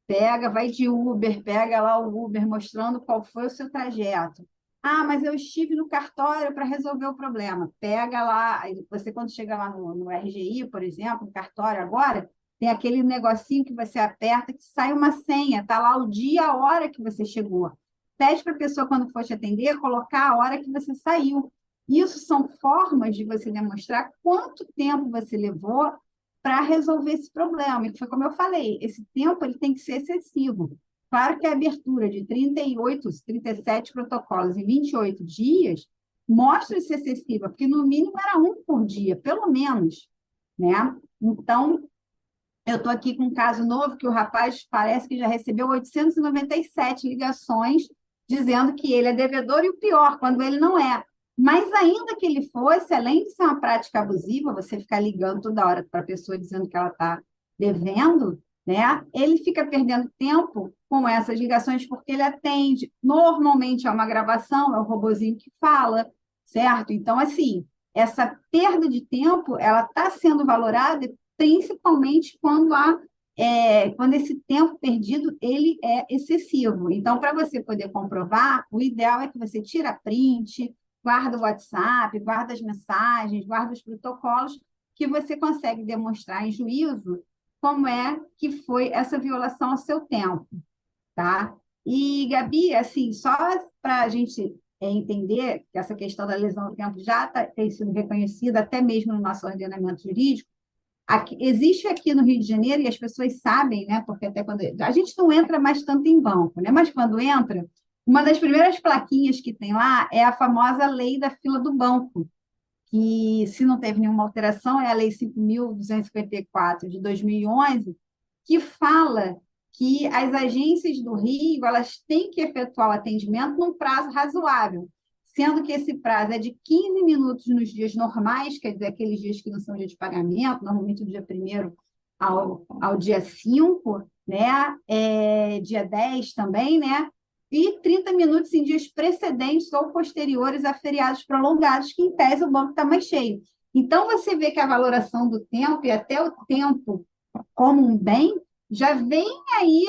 B: Pega, vai de Uber, pega lá o Uber mostrando qual foi o seu trajeto. Mas eu estive no cartório para resolver o problema. Pega lá, você quando chega lá no RGI, por exemplo, no cartório agora, tem aquele negocinho que você aperta que sai uma senha, tá lá o dia, a hora que você chegou. Pede para a pessoa, quando for te atender, colocar a hora que você saiu. Isso são formas de você demonstrar quanto tempo você levou para resolver esse problema. E foi como eu falei, esse tempo ele tem que ser excessivo. Claro que a abertura de 38, 37 protocolos em 28 dias mostra-se excessiva, porque no mínimo era um por dia, pelo menos, né? Então, eu estou aqui com um caso novo que o rapaz parece que já recebeu 897 ligações dizendo que ele é devedor e o pior, quando ele não é. Mas ainda que ele fosse, além de ser uma prática abusiva, você ficar ligando toda hora para a pessoa dizendo que ela está devendo, né? Ele fica perdendo tempo com essas ligações porque ele atende. Normalmente é uma gravação, é o robozinho que fala, certo? Então, assim, essa perda de tempo, ela está sendo valorada principalmente quando esse tempo perdido ele é excessivo. Então, para você poder comprovar, o ideal é que você tira print, guarda o WhatsApp, guarda as mensagens, guarda os protocolos, que você consegue demonstrar em juízo como é que foi essa violação ao seu tempo, tá? E, Gabi, assim, só para a gente entender que essa questão da lesão ao tempo já tem sido reconhecida, até mesmo no nosso ordenamento jurídico, existe aqui no Rio de Janeiro, e as pessoas sabem, né? Porque até quando a gente não entra mais tanto em banco, né? Mas quando entra, uma das primeiras plaquinhas que tem lá é a famosa lei da fila do banco, que, se não teve nenhuma alteração, é a Lei 5.254 de 2011, que fala que as agências do Rio elas têm que efetuar o atendimento num prazo razoável, sendo que esse prazo é de 15 minutos nos dias normais, quer dizer, aqueles dias que não são dia de pagamento, normalmente do dia 1º ao dia 5, né? Dia 10 também, né? E 30 minutos em dias precedentes ou posteriores a feriados prolongados, que em tese o banco está mais cheio. Então, você vê que a valoração do tempo e até o tempo como um bem já vem aí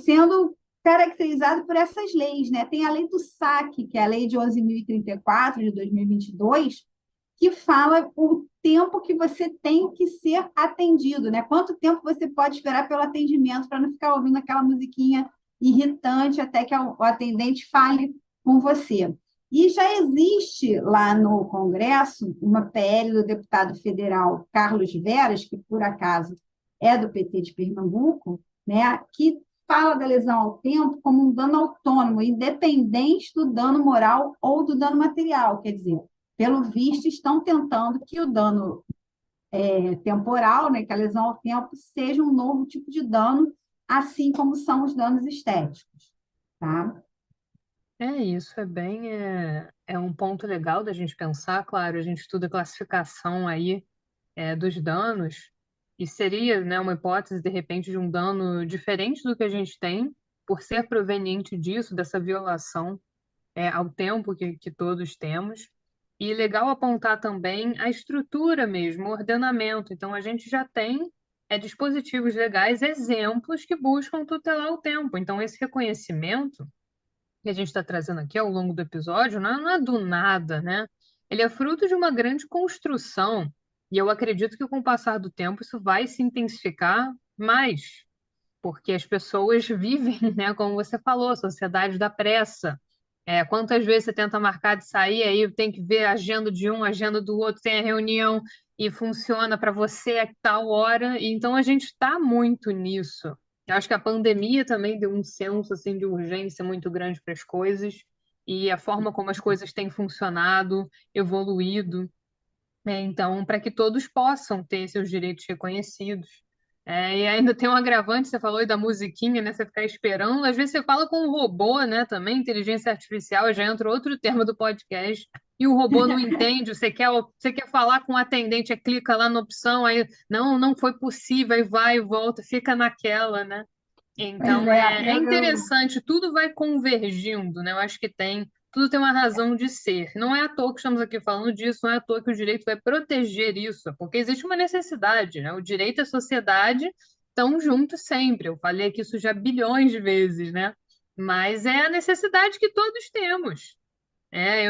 B: sendo caracterizado por essas leis, né? Tem a lei do saque, que é a lei de 11.034 de 2022, que fala o tempo que você tem que ser atendido, né? Quanto tempo você pode esperar pelo atendimento para não ficar ouvindo aquela musiquinha irritante até que o atendente fale com você. E já existe lá no Congresso uma PL do deputado federal Carlos Veras, que por acaso é do PT de Pernambuco, né, que fala da lesão ao tempo como um dano autônomo, independente do dano moral ou do dano material. Quer dizer, pelo visto, estão tentando que o dano temporal, né, que a lesão ao tempo, seja um novo tipo de dano, assim como são os danos estéticos. Tá?
A: É isso, é um ponto legal da gente pensar, claro, a gente estuda a classificação aí dos danos, e seria, né, uma hipótese, de repente, de um dano diferente do que a gente tem, por ser proveniente disso, dessa violação ao tempo que todos temos. E legal apontar também a estrutura mesmo, o ordenamento. Então, a gente já tem dispositivos legais, exemplos que buscam tutelar o tempo. Então, esse reconhecimento que a gente está trazendo aqui ao longo do episódio não é do nada, né? Ele é fruto de uma grande construção. E eu acredito que com o passar do tempo isso vai se intensificar mais, porque as pessoas vivem, né, como você falou, a sociedade da pressa. Quantas vezes você tenta marcar de sair, aí tem que ver a agenda de um, a agenda do outro, tem a reunião e funciona para você a tal hora. E então a gente está muito nisso. Eu acho que a pandemia também deu um senso assim de urgência muito grande para as coisas e a forma como as coisas têm funcionado, evoluído. Então, para que todos possam ter seus direitos reconhecidos. E ainda tem um agravante, você falou aí da musiquinha, né? Você ficar esperando. Às vezes você fala com um robô, né? Também, inteligência artificial, já entra outro tema do podcast. E o robô não entende, você quer falar com o atendente, clica lá na opção, aí não foi possível, aí vai e volta, fica naquela, né?
B: Pois
A: Então
B: é,
A: é interessante, tudo vai convergindo, né? Eu acho que tudo tem uma razão de ser. Não é à toa que estamos aqui falando disso, não é à toa que o direito vai proteger isso, porque existe uma necessidade, né? O direito e a sociedade estão juntos sempre. Eu falei aqui isso já bilhões de vezes, né? Mas é a necessidade que todos temos.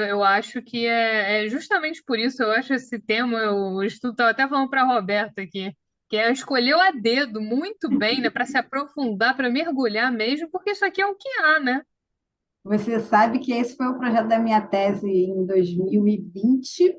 A: Eu acho que é justamente por isso, eu acho esse tema, eu estudo, estava até falando para a Roberta aqui, que escolheu a dedo muito bem, né, para se aprofundar, para mergulhar mesmo, porque isso aqui é o que há, né?
B: você sabe que esse foi o projeto da minha tese em 2020,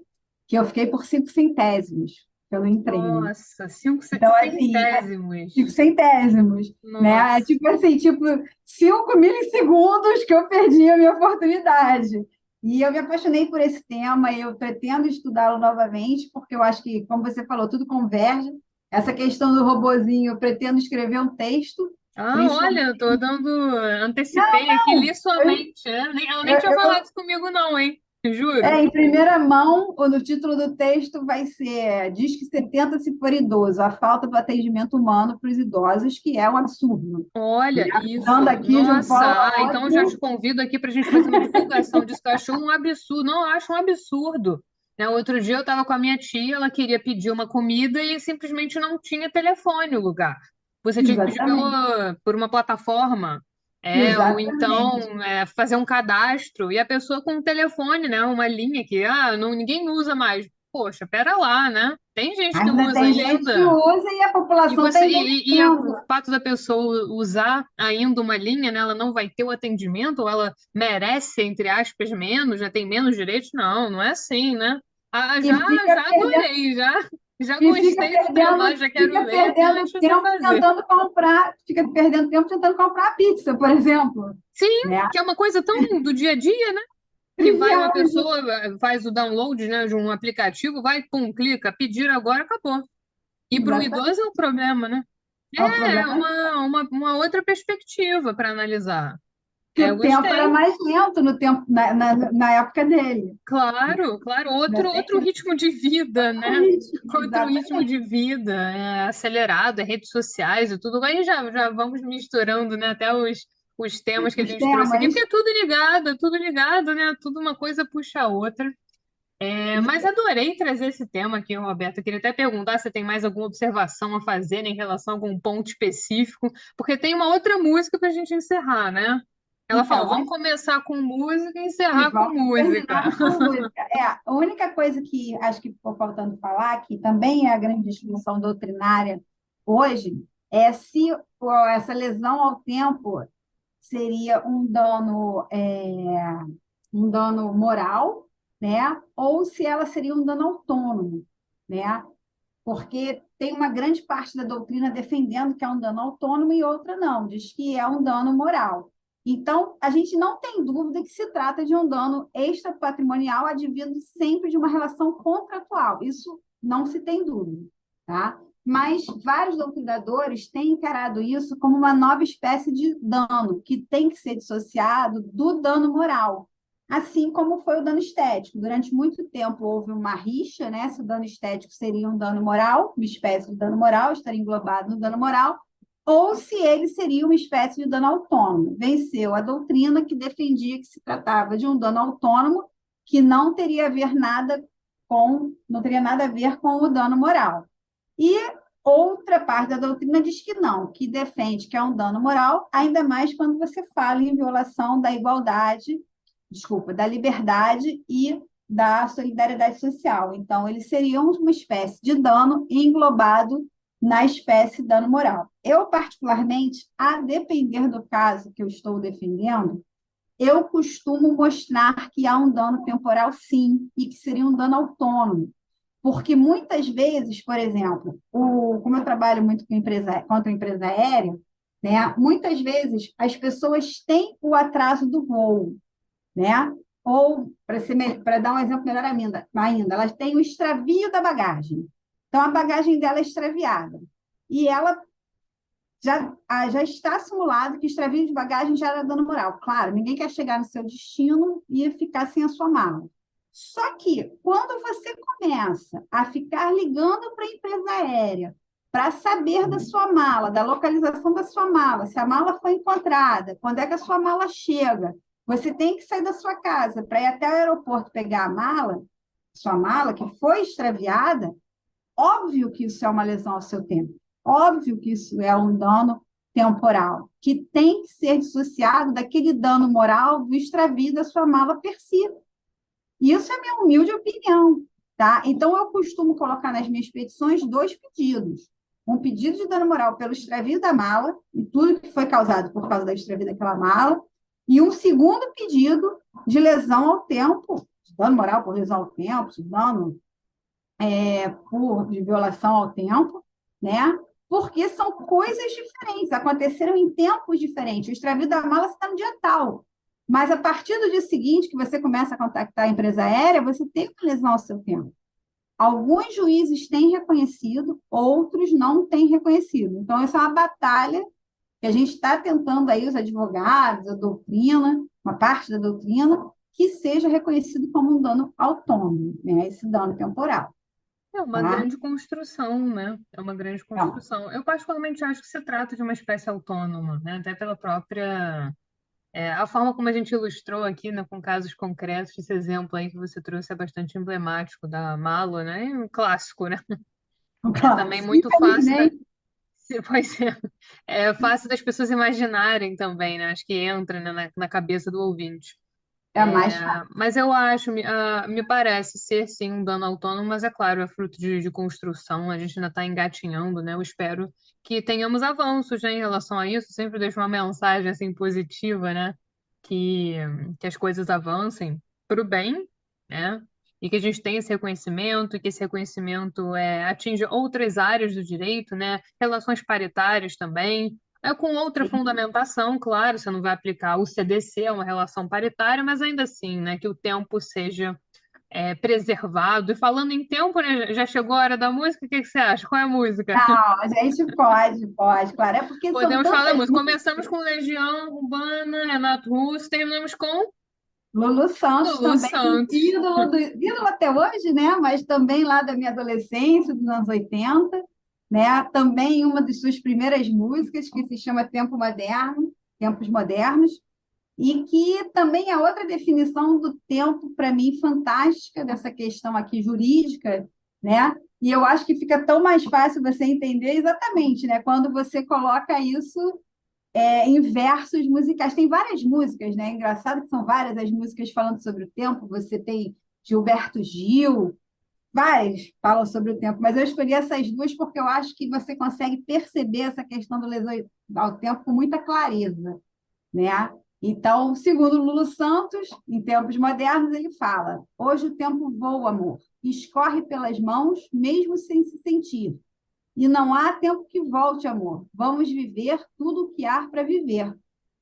B: que eu fiquei por 5 centésimos, que eu não entrei, né?
A: Nossa, cinco
B: Então, assim,
A: centésimos.
B: 5 centésimos, né? É
A: Nossa.
B: tipo assim, tipo 5 milissegundos que eu perdi a minha oportunidade. E eu me apaixonei por esse tema, e eu pretendo estudá-lo novamente, porque eu acho que, como você falou, tudo converge. Essa questão do robozinho, eu pretendo escrever um texto,
A: Ah, olha,
B: principalmente.
A: eu tô antecipei aqui, li sua
B: Eu,
A: mente, né? Ela nem tinha
B: eu,
A: falado isso comigo não, hein? Juro.
B: em primeira mão, no título do texto vai ser Disque 70 se for idoso, a falta do atendimento humano para os idosos, que é um absurdo.
A: Olha,
B: Dando
A: isso.
B: aqui de um
A: Nossa,
B: polo a
A: então eu já te
B: outro.
A: convido aqui para a gente fazer uma divulgação disso, que eu acho um absurdo. Não, eu acho um absurdo. Né, outro dia eu estava com a minha tia, ela queria pedir uma comida e simplesmente não tinha telefone o lugar. Você tinha que pedir
B: Exatamente,
A: por uma plataforma, ou
B: exatamente.
A: então fazer um cadastro, e a pessoa com um telefone, né, uma linha que ninguém usa mais. Poxa, pera lá, né? Tem gente que
B: Ainda
A: usa
B: tem gente que
A: ainda.
B: usa e a
A: E
B: população está
A: você o
B: envelhecendo.
A: fato da pessoa usar ainda uma linha, né, ela não vai ter o atendimento, ou ela merece, entre aspas, menos, já tem menos direitos? Não, não é assim, né?
B: E fica
A: Já
B: perdendo
A: adorei, já. Já
B: E fica
A: gostei do tema,
B: perdendo,
A: já quero
B: fica
A: ler,
B: perdendo
A: deixa você
B: tempo
A: fazer.
B: tentando comprar, fica perdendo tempo tentando comprar a pizza, por exemplo,
A: Sim,
B: né?
A: que é uma coisa tão do dia a dia, né? Que vai uma
B: Trivial.
A: pessoa, faz o download, né, de um aplicativo, vai, pum, clica, pedir agora, acabou. E para o
B: Exatamente.
A: idoso é o problema, né?
B: É o
A: É
B: problema.
A: uma outra perspectiva para analisar.
B: Que
A: É, eu
B: o tempo era
A: gostei.
B: mais lento no tempo, na época dele, né?
A: Claro, claro,
B: Ainda tem
A: outro ritmo de vida,
B: outro
A: né?
B: ritmo,
A: Outro ritmo
B: exatamente.
A: de vida, é, acelerado, é redes sociais e tudo. Aí já vamos misturando, né, até os temas que a
B: Os
A: gente trouxe aqui,
B: temas.
A: porque é tudo ligado, né? Tudo uma coisa puxa a outra. É, mas adorei trazer esse tema aqui, Roberto. Eu queria até perguntar se tem mais alguma observação a fazer, né, em relação a algum ponto específico, porque tem uma outra música para a gente encerrar, né? Ela falou,
B: Então,
A: vamos começar com música e
B: e
A: encerrar com
B: vamos
A: música.
B: terminar com música. É, a única coisa que acho que ficou faltando falar, que também é a grande discussão doutrinária hoje, é se essa lesão ao tempo seria um dano moral, né? Ou se ela seria um dano autônomo, né? Porque tem uma grande parte da doutrina defendendo que é um dano autônomo e outra não, diz que é um dano moral. Então, a gente não tem dúvida que se trata de um dano extrapatrimonial advindo sempre de uma relação contratual. Isso não se tem dúvida, tá? Mas vários doutrinadores têm encarado isso como uma nova espécie de dano, que tem que ser dissociado do dano moral, assim como foi o dano estético. Durante muito tempo houve uma rixa, né? Se o dano estético seria um dano moral, uma espécie de dano moral, estaria englobado no dano moral, ou se ele seria uma espécie de dano autônomo. Venceu a doutrina que defendia que se tratava de um dano autônomo que não teria nada a ver com o dano moral. E outra parte da doutrina diz que não, que defende que é um dano moral, ainda mais quando você fala em violação da igualdade, desculpa, da liberdade e da solidariedade social. Então, eles seriam uma espécie de dano englobado na espécie dano moral. Eu, particularmente, a depender do caso que eu estou defendendo, eu costumo mostrar que há um dano temporal, sim, e que seria um dano autônomo. Porque muitas vezes, por exemplo, como eu trabalho muito contra a empresa aérea, né, muitas vezes as pessoas têm o atraso do voo, né? Ou, para dar um exemplo melhor ainda, elas têm o extravio da bagagem. Então, a bagagem dela é extraviada. E ela já está simulado que extravio de bagagem gera dano moral. Claro, ninguém quer chegar no seu destino e ficar sem a sua mala. Só que, quando você começa a ficar ligando para a empresa aérea para saber da sua mala, da localização da sua mala, se a mala foi encontrada, quando é que a sua mala chega, você tem que sair da sua casa para ir até o aeroporto pegar a mala, sua mala que foi extraviada, óbvio que isso é uma lesão ao seu tempo. Óbvio que isso é um dano temporal, que tem que ser dissociado daquele dano moral do extravio da sua mala per si. Isso é a minha humilde opinião, tá? Então, eu costumo colocar nas minhas petições dois pedidos. Um pedido de dano moral pelo extravio da mala, e tudo que foi causado por causa da extravio daquela mala, e um segundo pedido de lesão ao tempo, de dano moral por lesão ao tempo, de dano de violação ao tempo, né? Porque são coisas diferentes, aconteceram em tempos diferentes. O extravio da mala está no dia tal, mas a partir do dia seguinte que você começa a contactar a empresa aérea, você tem uma lesão ao seu tempo. Alguns juízes têm reconhecido, outros não têm reconhecido. Então, essa é uma batalha que a gente está tentando aí, os advogados, a doutrina, uma parte da doutrina, que seja reconhecido como um dano autônomo, né? Esse dano temporal,
A: É uma
B: tá?
A: grande construção, né? É uma grande
B: Então,
A: construção. Eu particularmente acho que se trata de uma espécie autônoma, né? Até pela própria a forma como a gente ilustrou aqui, né, com casos concretos, esse exemplo aí que você trouxe é bastante emblemático da Malo, né? E um clássico, né? É
B: claro,
A: também muito fácil
B: infelizmente,
A: pois é fácil das pessoas imaginarem também, né? Acho que entra, né, na cabeça do ouvinte.
B: é mais fácil.
A: Mas eu acho, me parece ser sim um dano autônomo, mas é claro, é fruto de construção, a gente ainda está engatinhando, né? Eu espero que tenhamos avanços, né, em relação a isso. Sempre deixo uma mensagem assim positiva, né? Que, que as coisas avancem para o bem, né? e que a gente tem esse reconhecimento, e que esse reconhecimento atinge outras áreas do direito, né? Relações paritárias também, com outra
B: Sim.
A: fundamentação, claro, você não vai aplicar o CDC, é uma relação paritária, mas ainda assim, né, que o tempo seja preservado. E falando em tempo, né, já chegou a hora da música, o que que você acha? Qual é a música?
B: Não, a gente pode, claro. É porque são
A: Podemos falar da
B: tantas
A: música.
B: músicas.
A: Começamos com Legião Urbana, Renato Russo, terminamos com
B: Lulu Santos
A: Lulu
B: também,
A: Santos.
B: ídolo até hoje, né? Mas também lá da minha adolescência, dos anos 80, né? Também uma de suas primeiras músicas, que se chama Tempo Moderno, Tempos Modernos, e que também é outra definição do tempo, para mim, fantástica, dessa questão aqui jurídica, né? E eu acho que fica tão mais fácil você entender exatamente, né? Quando você coloca isso em versos musicais. Tem várias músicas, né? Engraçado que são várias as músicas falando sobre o tempo. Você tem Gilberto Gil, várias falam sobre o tempo, mas eu escolhi essas duas porque eu acho que você consegue perceber essa questão do lesão ao tempo com muita clareza, né? Então, segundo Lulu Santos, em tempos modernos, ele fala: hoje o tempo voa, amor, escorre pelas mãos, mesmo sem se sentir. E não há tempo que volte, amor. Vamos viver tudo o que há para viver.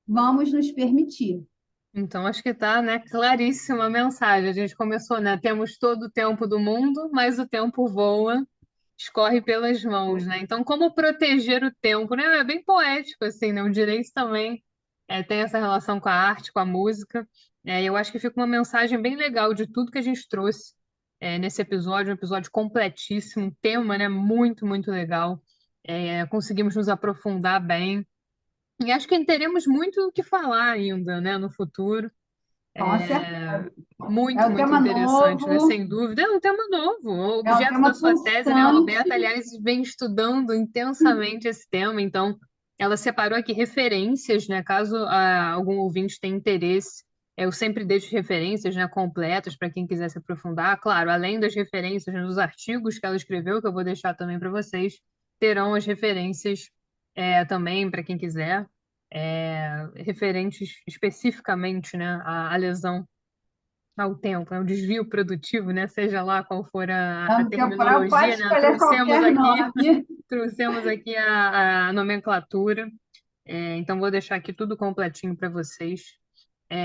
B: Vamos nos permitir.
A: Então, acho que tá, né, claríssima a mensagem. A gente começou, né? Temos todo o tempo do mundo, mas o tempo voa, escorre pelas mãos, né? Então, como proteger o tempo, né? É bem poético, assim, né? O direito também tem essa relação com a arte, com a música. E eu acho que fica uma mensagem bem legal de tudo que a gente trouxe nesse episódio, um episódio completíssimo, um tema, né? Muito, muito legal. Conseguimos nos aprofundar bem. E acho que teremos muito o que falar ainda, né, no futuro.
B: Com certeza. É
A: Muito,
B: um
A: muito
B: tema
A: interessante, né?
B: novo,
A: Sem dúvida. É um tema novo. O
B: é um
A: objeto da
B: tema
A: sua tese, né? A
B: pulsante.
A: Roberta, aliás, vem estudando intensamente esse tema, então ela separou aqui referências, né? Caso algum ouvinte tenha interesse, eu sempre deixo referências, né, completas para quem quiser se aprofundar. Claro, além das referências nos artigos que ela escreveu, que eu vou deixar também para vocês, terão as referências também para quem quiser, referentes especificamente, né, à lesão ao tempo, é o desvio produtivo, né? Seja lá qual for a
B: Ano temporal pode
A: terminologia, né?
B: escolher qualquer nome.
A: Trouxemos aqui a nomenclatura, então vou deixar aqui tudo completinho para vocês.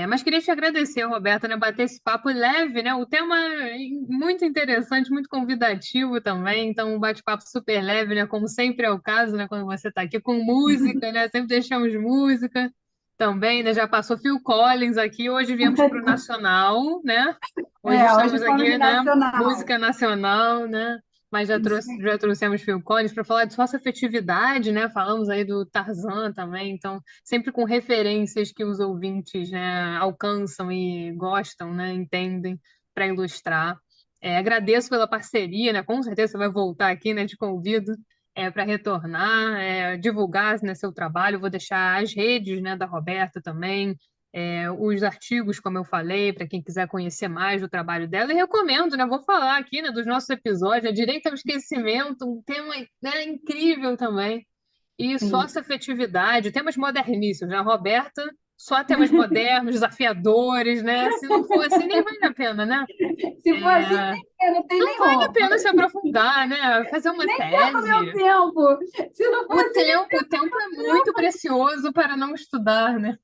A: Mas queria te agradecer, Roberta, né? Bater esse papo leve, né? O tema é muito interessante, muito convidativo também, então um bate-papo super leve, né? Como sempre é o caso, né? Quando você está aqui com música, né? Sempre deixamos música também, né? Já passou Phil Collins aqui, hoje viemos para o Nacional, né? Hoje
B: Hoje
A: estamos
B: fomos
A: aqui, né?
B: nacional.
A: Música nacional, né? Mas
B: Isso.
A: já trouxemos Phil Collins para falar de sócio-afetividade, né? Falamos aí do Tarzan também, então sempre com referências que os ouvintes, né, alcançam e gostam, né? Entendem para ilustrar. Agradeço pela parceria, né? Com certeza você vai voltar aqui, né? Te convido para retornar, divulgar, né, seu trabalho. Vou deixar as redes, né, da Roberta também, os artigos, como eu falei, para quem quiser conhecer mais do trabalho dela. E recomendo, né? Vou falar aqui, né, dos nossos episódios, né, direito ao esquecimento, um tema, né, incrível também. E
B: Sim.
A: sócio-afetividade, temas moderníssimos, né? Roberta, só temas modernos, desafiadores, né? Se não for assim, nem vale a pena, né?
B: Se for assim,
A: É,
B: não tem
A: não
B: nem
A: vale a
B: roupa.
A: pena se aprofundar, né? Fazer uma
B: Nem perco meu
A: tese.
B: tempo. Se não for assim, nem
A: O tempo é muito precioso para não estudar, né?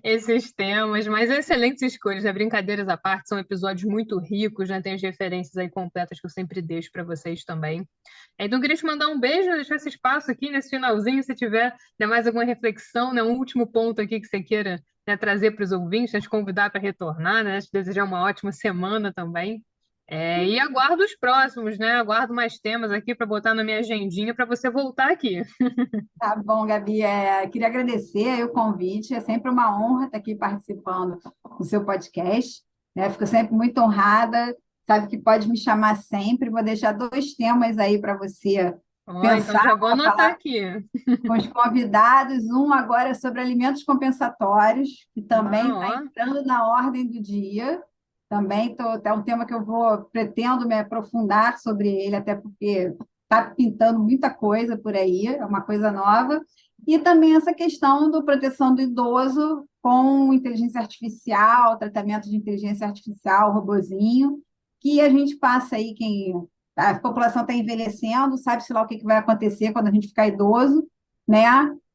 A: Esses temas, mas excelentes escolhas, né? Brincadeiras à parte, são episódios muito ricos, né? Tem as referências aí completas que eu sempre deixo para vocês também. Então, eu queria te mandar um beijo, deixar esse espaço aqui nesse finalzinho, se tiver, né, mais alguma reflexão, né, um último ponto aqui que você queira, né, trazer para os ouvintes, né, te convidar para retornar, né? Te desejar uma ótima semana também. E aguardo os próximos, né? Aguardo mais temas aqui para botar na minha agendinha para você voltar aqui.
B: tá bom, Gabi. Queria agradecer aí o convite. É sempre uma honra estar aqui participando do seu podcast, né? Fico sempre muito honrada. Sabe que pode me chamar sempre. Vou deixar dois temas aí para você
A: Ó, então
B: pensar,
A: já vou
B: para
A: anotar
B: falar
A: aqui.
B: com os convidados. Um agora é sobre alimentos compensatórios, que também está
A: Ah, ó.
B: entrando na ordem do dia. Também é um tema que pretendo me aprofundar sobre ele, até porque está pintando muita coisa por aí, é uma coisa nova. E também essa questão da proteção do idoso com inteligência artificial, tratamento de inteligência artificial, robozinho. que a gente passa aí, a população está envelhecendo, sabe-se lá o que vai acontecer quando a gente ficar idoso, né?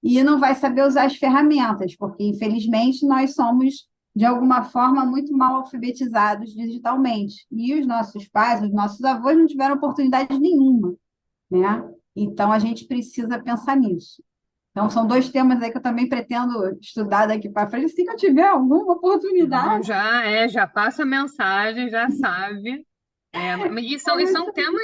B: E não vai saber usar as ferramentas, porque, infelizmente, nós somos, de alguma forma, muito mal alfabetizados digitalmente. E os nossos pais, os nossos avós não tiveram oportunidade nenhuma, né? Então, a gente precisa pensar nisso. Então, são dois temas aí que eu também pretendo estudar daqui para frente, assim que eu tiver alguma
A: Não,
B: oportunidade.
A: já passa a mensagem, já sabe. E são temas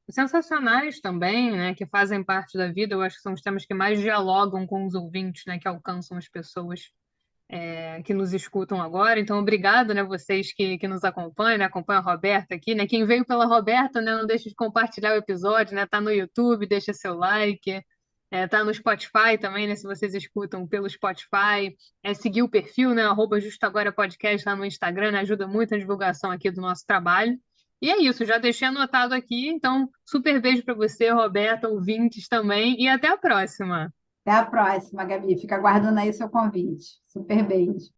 A: sensacionais também, né, que fazem parte da vida. Eu acho que são os temas que mais dialogam com os ouvintes, né, que alcançam as pessoas que nos escutam agora. Então, obrigado, né, vocês que nos acompanham, né, acompanham a Roberta aqui, né, quem veio pela Roberta, né, não deixe de compartilhar o episódio, né, tá no YouTube, deixa seu like, tá no Spotify também, né, se vocês escutam pelo Spotify, seguir o perfil, né, @Justo Agora Podcast lá no Instagram, né, ajuda muito a divulgação aqui do nosso trabalho. E é isso, já deixei anotado aqui, então super beijo para você, Roberta, ouvintes também, e até a próxima.
B: Até a próxima, Gabi. Fica aguardando aí seu convite. Super beijo.